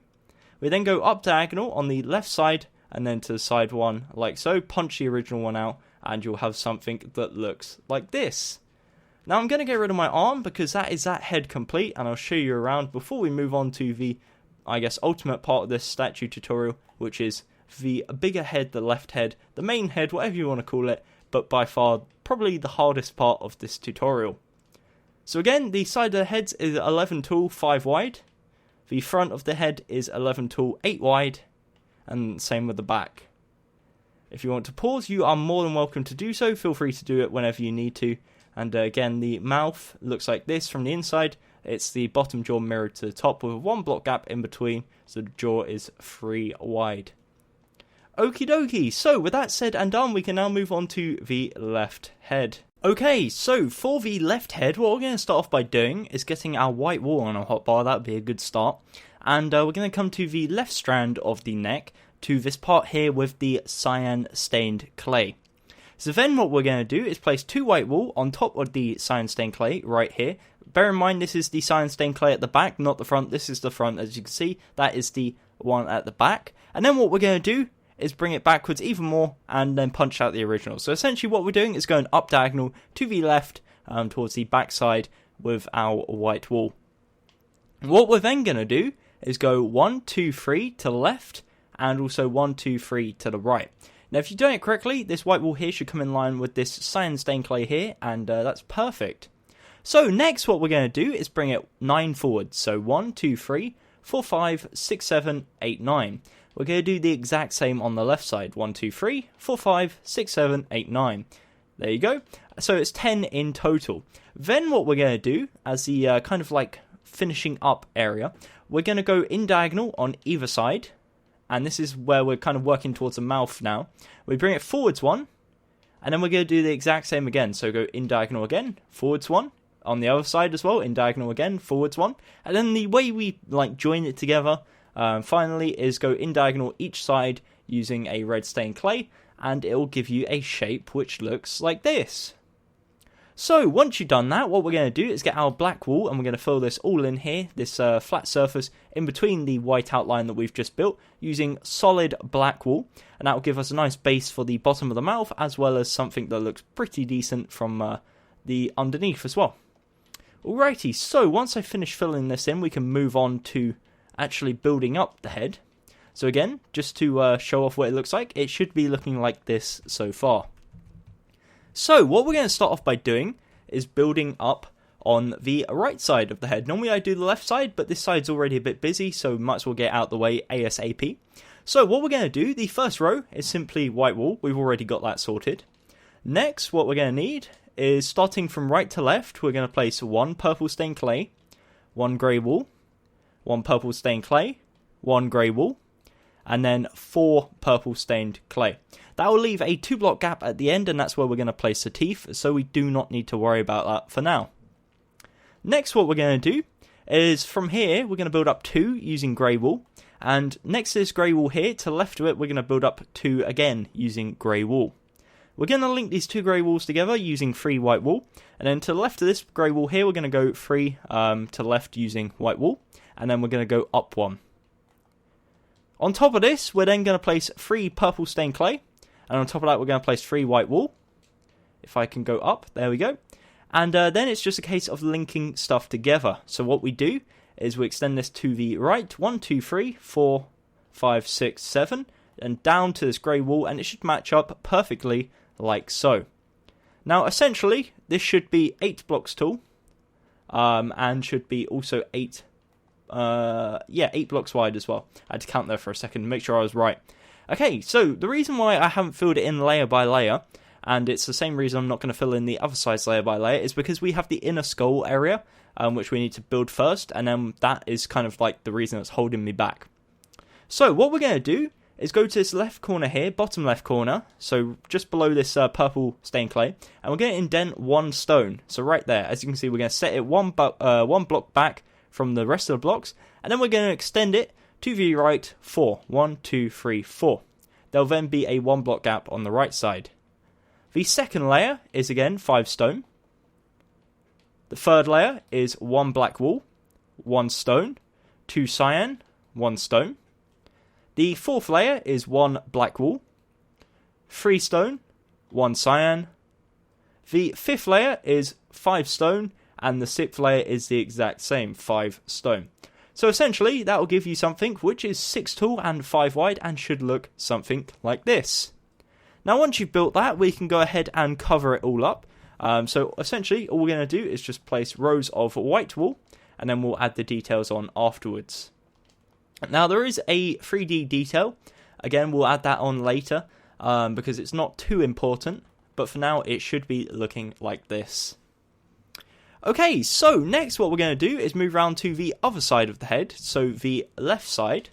We then go up diagonal on the left side, and then to the side one like so, punch the original one out, and you'll have something that looks like this. Now I'm going to get rid of my arm because that is that head complete, and I'll show you around before we move on to the, I guess, ultimate part of this statue tutorial, which is the bigger head, the left head, the main head, whatever you want to call it, but by far probably the hardest part of this tutorial. So again, the side of the head is 11 tall, 5 wide. The front of the head is 11 tall, 8 wide, and same with the back. If you want to pause, you are more than welcome to do so. Feel free to do it whenever you need to. And again, the mouth looks like this from the inside. It's the bottom jaw mirrored to the top with a 1 block gap in between, so the jaw is 3 wide. Okie dokie, so with that said and done, we can now move on to the left head. Okay, so for the left head, what we're going to start off by doing is getting our white wool on our hotbar. That would be a good start. And we're going to come to the left strand of the neck, to this part here with the cyan stained clay. So then what we're going to do is place 2 white wool on top of the cyan stained clay right here. Bear in mind this is the cyan stained clay at the back, not the front. This is the front, as you can see. That is the one at the back. And then what we're going to do is bring it backwards even more and then punch out the original. So essentially what we're doing is going up diagonal to the left towards the back side with our white wool. What we're then going to do is go 1, 2, 3 to the left and also 1, 2, 3 to the right. Now, if you're doing it correctly, this white wool here should come in line with this cyan stained clay here, and that's perfect. So next, what we're going to do is bring it 9 forward. So 1, 2, 3, 4, 5, 6, 7, 8, 9. We're going to do the exact same on the left side. 1, 2, 3, 4, 5, 6, 7, 8, 9. There you go. So it's 10 in total. Then what we're going to do, as the kind of like finishing up area, we're going to go in diagonal on either side. And this is where we're kind of working towards the mouth now. We bring it forwards 1, and then we're going to do the exact same again. So go in diagonal again, forwards 1, on the other side as well, in diagonal again, forwards 1. And then the way we like join it together, finally, is go in diagonal each side using a red stained clay, and it will give you a shape which looks like this. So once you've done that, what we're going to do is get our black wool, and we're going to fill this all in here, this flat surface in between the white outline that we've just built, using solid black wool, and that will give us a nice base for the bottom of the mouth, as well as something that looks pretty decent from the underneath as well. Alrighty, so once I finish filling this in, we can move on to actually building up the head. So again, just to show off what it looks like, it should be looking like this so far. So what we're going to start off by doing is building up on the right side of the head. Normally I do the left side, but this side's already a bit busy, so might as well get out the way ASAP. So what we're going to do, the first row is simply white wool. We've already got that sorted. Next, what we're going to need is, starting from right to left, we're going to place 1 purple stained clay, 1 grey wool, 1 purple stained clay, 1 grey wool, and then 4 purple stained clay. That will leave a 2 block gap at the end, and that's where we're going to place the teeth, so we do not need to worry about that for now. Next, what we're going to do is, from here, we're going to build up 2 using grey wool, and next to this grey wool here, to the left of it, we're going to build up 2 again using grey wool. We're going to link these 2 grey wools together using 3 white wool, and then to the left of this grey wool here, we're going to go 3 to the left using white wool, and then we're going to go up 1. On top of this, we're then going to place 3 purple stained clay, and on top of that, we're going to place 3 white wool. If I can go up, there we go. And then it's just a case of linking stuff together. So what we do is we extend this to the right, 1, 2, 3, 4, 5, 6, 7, and down to this grey wool, and it should match up perfectly like so. Now, essentially, this should be 8 blocks tall, and should be also 8 blocks wide as well. I had to count there for a second to make sure I was right. Okay, so the reason why I haven't filled it in layer by layer, and it's the same reason I'm not going to fill in the other sides layer by layer, is because we have the inner skull area, which we need to build first, and then that is kind of like the reason that's holding me back. So what we're going to do is go to this left corner here, bottom left corner, so just below this purple stained clay, and we're going to indent 1 stone. So right there, as you can see, we're going to set it one block back from the rest of the blocks, and then we're going to extend it to the right 4. 1, 2, 3, 4. There'll then be a 1 block gap on the right side. The second layer is again 5 stone. The third layer is 1 black wool, 1 stone, 2 cyan, 1 stone. The fourth layer is 1 black wool, 3 stone, 1 cyan. The fifth layer is 5 stone, and the sixth layer is the exact same, 5 stone. So essentially, that will give you something which is 6 tall and 5 wide and should look something like this. Now once you've built that, we can go ahead and cover it all up. So essentially, all we're going to do is just place rows of white wool, and then we'll add the details on afterwards. Now there is a 3D detail. Again, we'll add that on later because it's not too important, but for now it should be looking like this. Okay, so next what we're going to do is move around to the other side of the head, so the left side,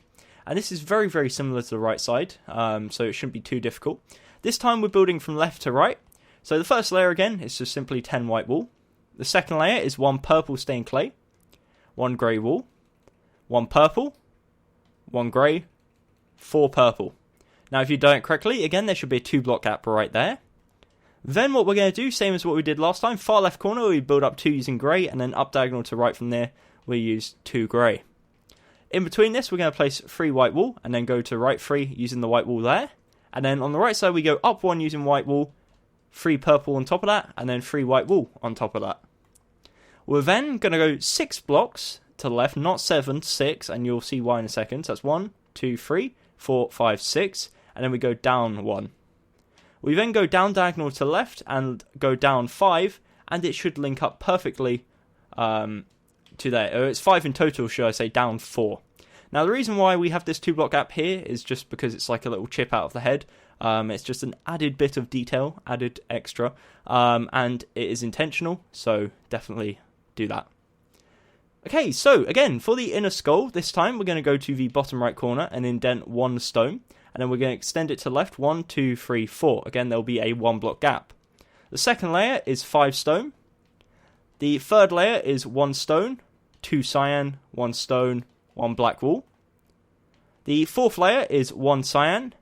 and this is very, very similar to the right side, so it shouldn't be too difficult. This time we're building from left to right, so the first layer again is just simply 10 white wool. The second layer is 1 purple stained clay, 1 grey wool, 1 purple, 1 grey, 4 purple. Now if you've done it correctly, again there should be a 2 block gap right there. Then what we're going to do, same as what we did last time, far left corner we build up 2 using grey, and then up diagonal to right from there we use 2 grey. In between this we're going to place 3 white wool, and then go to right 3 using the white wool there. And then on the right side we go up 1 using white wool, 3 purple on top of that, and then 3 white wool on top of that. We're then going to go 6 blocks to the left, not 7, 6, and you'll see why in a second. So that's 1, 2, 3, 4, 5, 6, and then we go down 1. We then go down diagonal to the left and go down 5, and it should link up perfectly to there. It's 5 in total, should I say, down 4. Now the reason why we have this 2 block gap here is just because it's like a little chip out of the head. It's just an added bit of detail, added extra, and it is intentional, so definitely do that. Okay, so again, for the inner skull, this time we're going to go to the bottom right corner and indent 1 stone, and then we're going to extend it to left 1, 2, 3, 4. Again, there'll be a 1 block gap. The second layer is 5 stone. The third layer is 1 stone, 2 cyan, 1 stone, 1 black wool. The fourth layer is 1 cyan,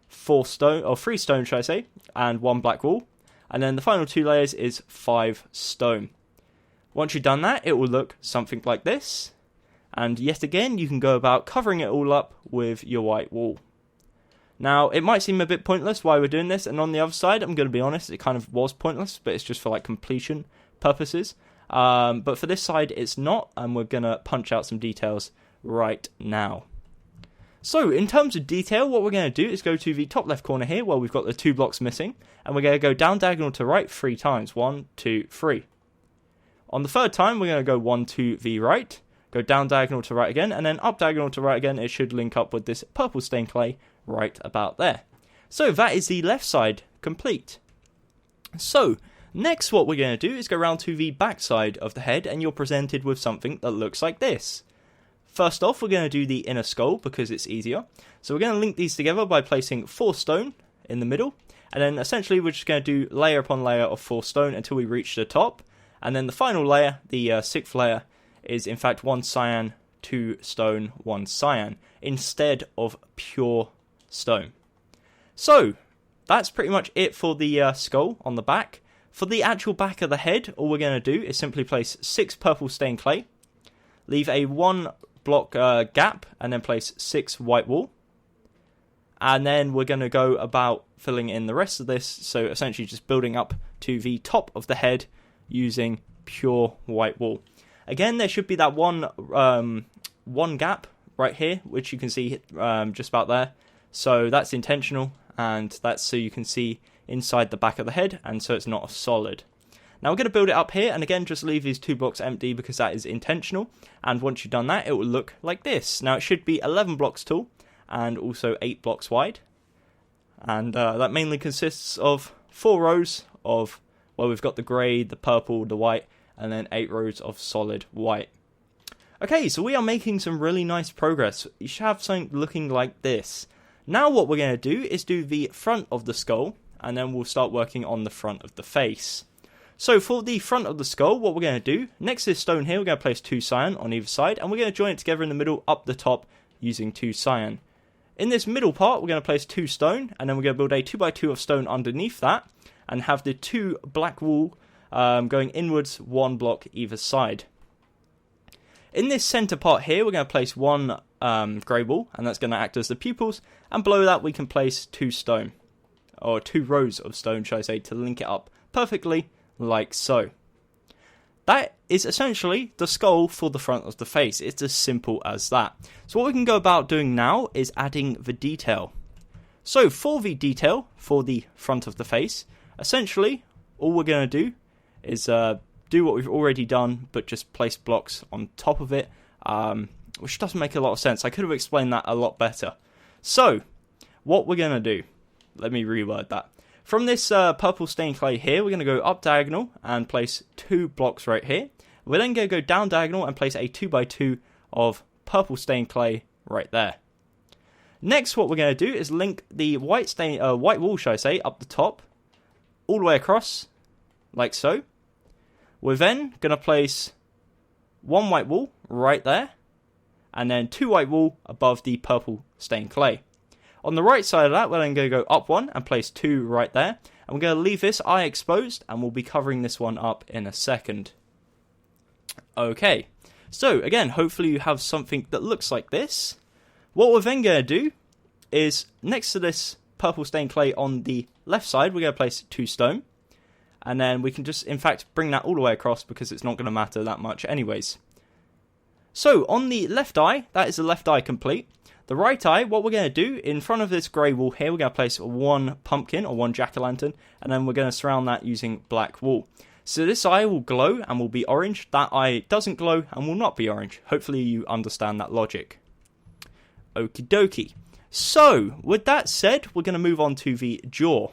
4 stone, or 3 stone should I say, and 1 black wool. And then the final 2 layers is 5 stone. Once you've done that, it will look something like this. And yet again, you can go about covering it all up with your white wool. Now, it might seem a bit pointless why we're doing this, and on the other side, I'm going to be honest, it kind of was pointless, but it's just for like completion purposes. But for this side, it's not, and we're going to punch out some details right now. So, in terms of detail, what we're going to do is go to the top left corner here, where we've got the 2 blocks missing, and we're going to go down diagonal to right 3 times. 1, 2, 3. On the third time, we're going to go 1 to the right, go down diagonal to right again, and then up diagonal to right again. It should link up with this purple stained clay right about there. So that is the left side complete. So next what we're going to do is go around to the back side of the head, and you're presented with something that looks like this. First off, we're going to do the inner skull because it's easier. So we're going to link these together by placing 4 stone in the middle, and then essentially we're just going to do layer upon layer of 4 stone until we reach the top. And then the final layer, the 6th layer, is in fact 1 cyan, 2 stone, 1 cyan, instead of pure stone. So, that's pretty much it for the skull on the back. For the actual back of the head, all we're going to do is simply place 6 purple stained clay, leave a 1 block gap, and then place 6 white wool. And then we're going to go about filling in the rest of this, so essentially just building up to the top of the head using pure white wool. Again, there should be that one gap right here, which you can see just about there. So that's intentional, and that's so you can see inside the back of the head, and so it's not a solid. Now we're going to build it up here, and again just leave these 2 blocks empty because that is intentional. And once you've done that, it will look like this. Now it should be 11 blocks tall, and also 8 blocks wide. And that mainly consists of 4 rows of, well, we've got the grey, the purple, the white, and then 8 rows of solid white. Okay, so we are making some really nice progress. You should have something looking like this. Now what we're going to do is do the front of the skull, and then we'll start working on the front of the face. So for the front of the skull, what we're going to do, next to this stone here, we're going to place 2 cyan on either side, and we're going to join it together in the middle up the top using 2 cyan. In this middle part, we're going to place 2 stone, and then we're going to build a 2x2 of stone underneath that, and have the 2 black wool going inwards, 1 block either side. In this center part here, we're going to place 1 grey wool, and that's going to act as the pupils, and below that we can place 2 stone, or 2 rows of stone, should I say, to link it up perfectly, like so. That is essentially the skull for the front of the face. It's as simple as that. So what we can go about doing now is adding the detail. So for the detail, for the front of the face, essentially all we're going to do is do what we've already done, but just place blocks on top of it, which doesn't make a lot of sense. I could have explained that a lot better. So what we're going to do, let me reword that. From this purple stained clay here, we're going to go up diagonal and place 2 blocks right here. We're then going to go down diagonal and place a 2x2 of purple stained clay right there. Next, what we're going to do is link the white wool, should I say, up the top, all the way across, like so. We're then going to place 1 white wool right there, and then 2 white wool above the purple stained clay. On the right side of that, we're then going to go up 1 and place 2 right there. And we're going to leave this eye exposed, and we'll be covering this one up in a second. Okay, so again, hopefully you have something that looks like this. What we're then going to do is, next to this purple stained clay on the left side, we're going to place 2 stone. And then we can just, in fact, bring that all the way across because it's not going to matter that much anyways. So, on the left eye, that is the left eye complete. The right eye, what we're going to do, in front of this grey wool here, we're going to place 1 pumpkin or 1 jack-o'-lantern, and then we're going to surround that using black wool. So this eye will glow and will be orange. That eye doesn't glow and will not be orange. Hopefully you understand that logic. Okie dokie. So, with that said, we're going to move on to the jaw.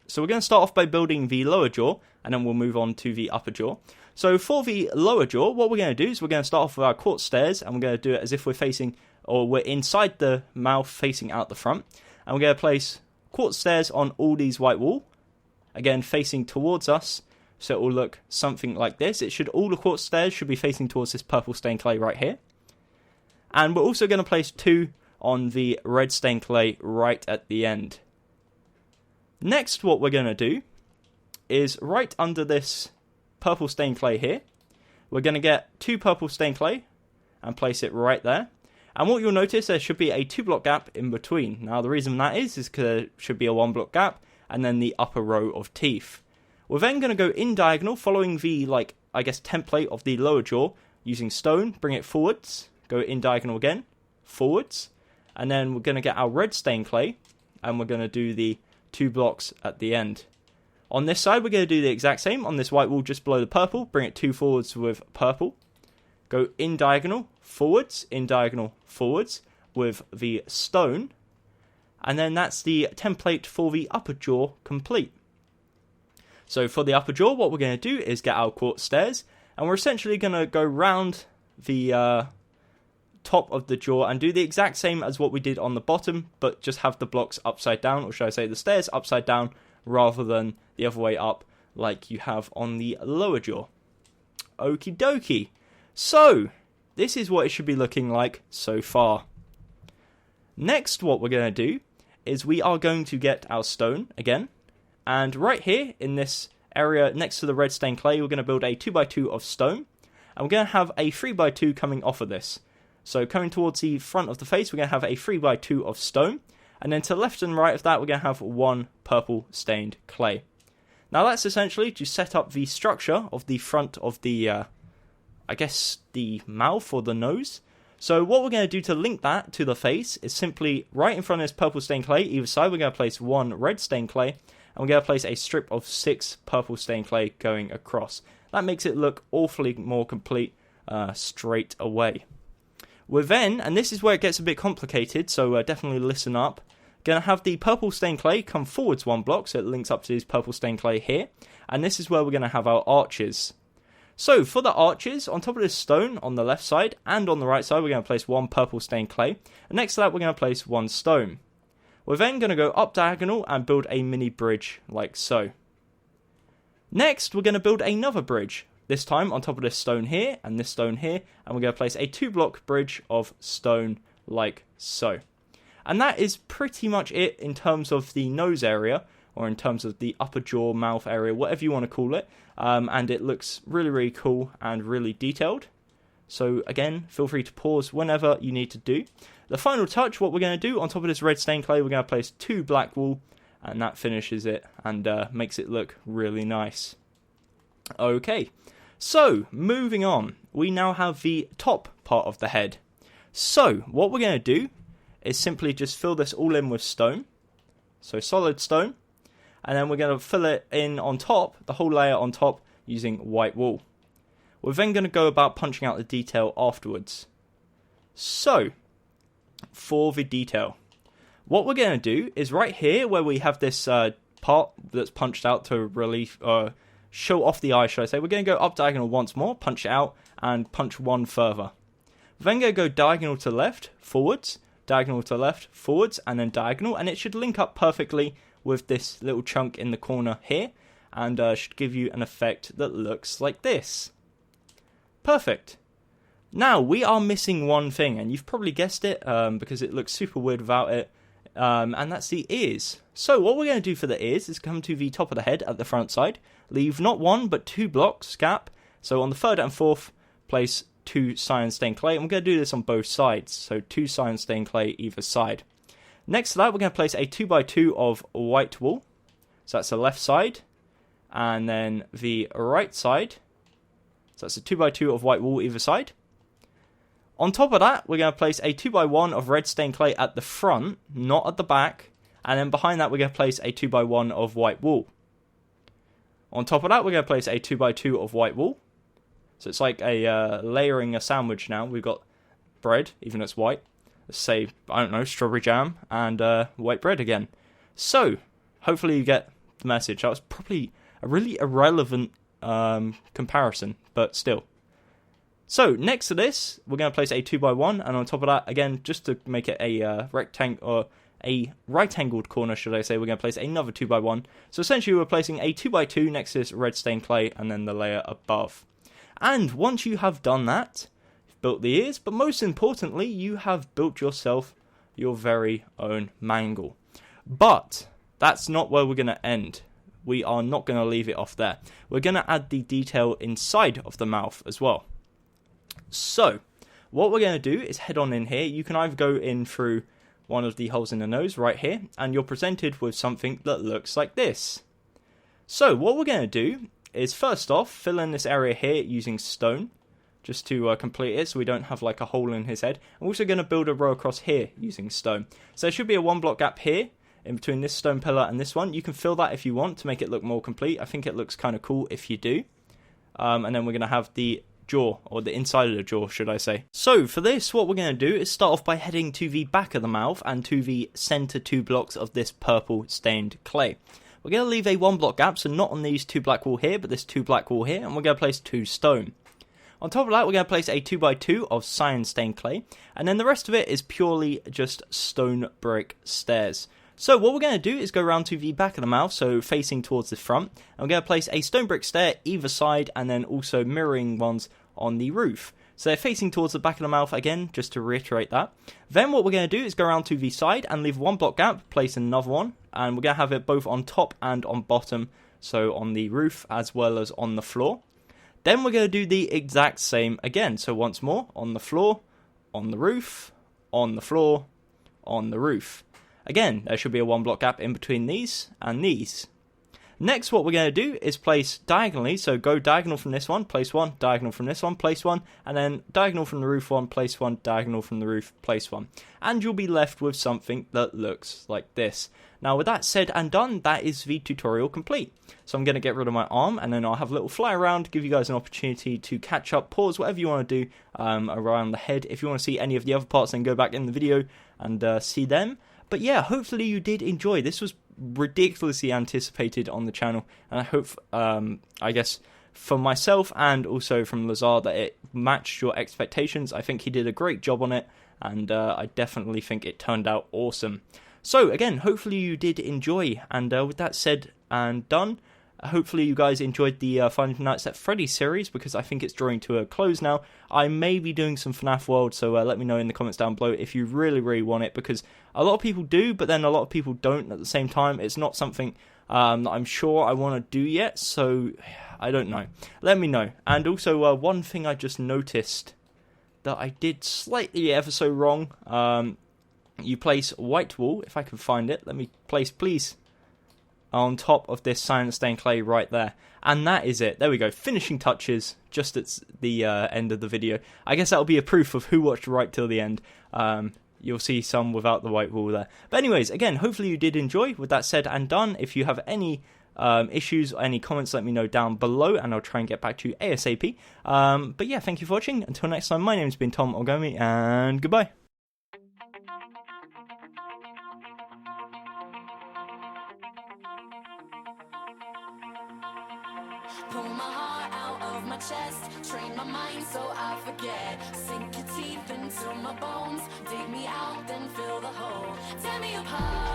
So we're going to start off by building the lower jaw, and then we'll move on to the upper jaw. So for the lower jaw, what we're going to do is we're going to start off with our quartz stairs, and we're going to do it as if we're facing, or we're inside the mouth facing out the front. And we're going to place quartz stairs on all these white wool, again facing towards us, so it will look something like this. All the quartz stairs should be facing towards this purple stained clay right here. And we're also going to place 2 on the red stained clay right at the end. Next, what we're going to do is right under this purple stained clay here, we're going to get 2 purple stained clay and place it right there. And what you'll notice, there should be a 2 block gap in between. Now, the reason that is because there should be a 1 block gap and then the upper row of teeth. We're then going to go in diagonal following the, template of the lower jaw using stone, bring it forwards, go in diagonal again, forwards, and then we're going to get our red stained clay and we're going to do the 2 blocks at the end. On this side, we're going to do the exact same. On this white wall just below the purple, bring it 2 forwards with purple. Go in diagonal, forwards with the stone. And then that's the template for the upper jaw complete. So for the upper jaw, what we're going to do is get our quartz stairs. And we're essentially going to go round the top of the jaw and do the exact same as what we did on the bottom, but just have the blocks upside down, or should I say the stairs upside down, rather than the other way up like you have on the lower jaw. Okie dokie. So, this is what it should be looking like so far. Next, what we're going to do is we are going to get our stone again, and right here in this area next to the red stained clay, we're going to build a 2x2 of stone, and we're going to have a 3x2 coming off of this. So coming towards the front of the face, we're going to have a 3x2 of stone. And then to the left and right of that, we're going to have 1 purple stained clay. Now that's essentially to set up the structure of the front of the, the mouth or the nose. So what we're going to do to link that to the face is simply right in front of this purple stained clay, either side, we're going to place 1 red stained clay. And we're going to place a strip of 6 purple stained clay going across. That makes it look awfully more complete straight away. We're then, and this is where it gets a bit complicated, so definitely listen up, going to have the purple stained clay come forwards 1 block, so it links up to this purple stained clay here, and this is where we're going to have our arches. So for the arches, on top of this stone on the left side and on the right side, we're going to place 1 purple stained clay, and next to that we're going to place 1 stone. We're then going to go up diagonal and build a mini bridge like so. Next, we're going to build another bridge, this time on top of this stone here and this stone here, and we're going to place a 2-block bridge of stone like so. And that is pretty much it in terms of the nose area, or in terms of the upper jaw, mouth area, whatever you want to call it. And it looks really, really cool and really detailed. So again, feel free to pause whenever you need to do. The final touch, what we're going to do, on top of this red stained clay, we're going to place 2 black wool, and that finishes it and makes it look really nice. Okay, so moving on, we now have the top part of the head. So what we're going to do is simply just fill this all in with stone, so solid stone, and then we're going to fill it in on top, the whole layer on top, using white wool. We're then going to go about punching out the detail afterwards. So, for the detail, what we're going to do is right here where we have this part that's punched out to relief, show off the eye, should I say, we're going to go up diagonal once more, punch it out, and punch one further. We're then going to go diagonal to left, forwards, diagonal to left, forwards, and then diagonal, and it should link up perfectly with this little chunk in the corner here, and should give you an effect that looks like this. Perfect. Now, we are missing one thing, and you've probably guessed it, because it looks super weird without it, and that's the ears. So, what we're going to do for the ears is come to the top of the head at the front side, leave not 1, but 2 blocks gap, so on the 3rd and 4th, place 2 cyan stained clay, and we're going to do this on both sides, so 2 cyan stained clay either side. Next to that, we're going to place a 2x2 of white wool, so that's the left side, and then the right side, so that's a 2x2 of white wool either side. On top of that, we're going to place a 2x1 of red stained clay at the front, not at the back. And then behind that, we're going to place a 2x1 of white wool. On top of that, we're going to place a 2x2 of white wool. So it's like a layering a sandwich now. We've got bread, even though it's white. Let's say, I don't know, strawberry jam and white bread again. So, hopefully you get the message. That was probably a really irrelevant comparison, but still. So next to this, we're going to place a 2x1, and on top of that, again, just to make it a rectangle, or a right-angled corner, should I say, we're going to place another 2x1. So essentially, we're placing a 2x2 next to this red stained clay, and then the layer above. And once you have done that, you've built the ears, but most importantly, you have built yourself your very own mangle. But that's not where we're going to end. We are not going to leave it off there. We're going to add the detail inside of the mouth as well. So, what we're going to do is head on in here. You can either go in through one of the holes in the nose right here, and you're presented with something that looks like this. So, what we're going to do is first off, fill in this area here using stone, just to complete it so we don't have like a hole in his head. I'm also going to build a row across here using stone. So there should be a 1-block gap here, in between this stone pillar and this one. You can fill that if you want to make it look more complete. I think it looks kind of cool if you do. And then we're going to have the jaw, or the inside of the jaw, should I say. So for this, what we're going to do is start off by heading to the back of the mouth and to the center 2 blocks of this purple stained clay. We're going to leave a 1-block gap, so not on these 2 black wool here, but this 2 black wool here, and we're going to place 2 stone. On top of that, we're going to place a 2x2 of cyan stained clay, and then the rest of it is purely just stone brick stairs. So what we're going to do is go around to the back of the mouth, so facing towards the front, and we're going to place a stone brick stair either side, and then also mirroring ones on the roof. So they're facing towards the back of the mouth again, just to reiterate that. Then what we're going to do is go around to the side and leave 1-block gap, place another one, and we're going to have it both on top and on bottom, so on the roof as well as on the floor. Then we're going to do the exact same again, so once more, on the floor, on the roof, on the floor, on the roof. Again, there should be a 1-block gap in between these and these. Next, what we're going to do is place diagonally, so go diagonal from this one, place 1, diagonal from this one, place 1, and then diagonal from the roof 1, place 1, diagonal from the roof, place 1. And you'll be left with something that looks like this. Now, with that said and done, that is the tutorial complete. So I'm going to get rid of my arm, and then I'll have a little fly around, give you guys an opportunity to catch up, pause, whatever you want to do around the head. If you want to see any of the other parts, then go back in the video and see them. But yeah, hopefully you did enjoy. This was ridiculously anticipated on the channel, and I hope, I guess, for myself and also from Lazar, that it matched your expectations. I think he did a great job on it, and I definitely think it turned out awesome. So again, hopefully you did enjoy, and with that said and done, hopefully you guys enjoyed the Five Nights at Freddy series, because I think it's drawing to a close now. I may be doing some FNAF World, so let me know in the comments down below if you really want it, because a lot of people do, but then a lot of people don't at the same time. It's not something that I'm sure I want to do yet, so I don't know. Let me know. And also, one thing I just noticed that I did slightly ever so wrong. You place white wool, if I can find it. Let me place, please, on top of this cyan stained clay right there. And that is it. There we go. Finishing touches, just at the end of the video. I guess that'll be a proof of who watched right till the end. You'll see some without the white wool there. But anyways, again, hopefully you did enjoy. With that said and done, if you have any issues or any comments, let me know down below, and I'll try and get back to you ASAP. But yeah, thank you for watching. Until next time, my name's been Tom or Gummy, and goodbye.
Pull my heart out of my chest, train my mind so I forget. Sink your teeth into my bones, dig me out, then fill the hole. Tear me apart.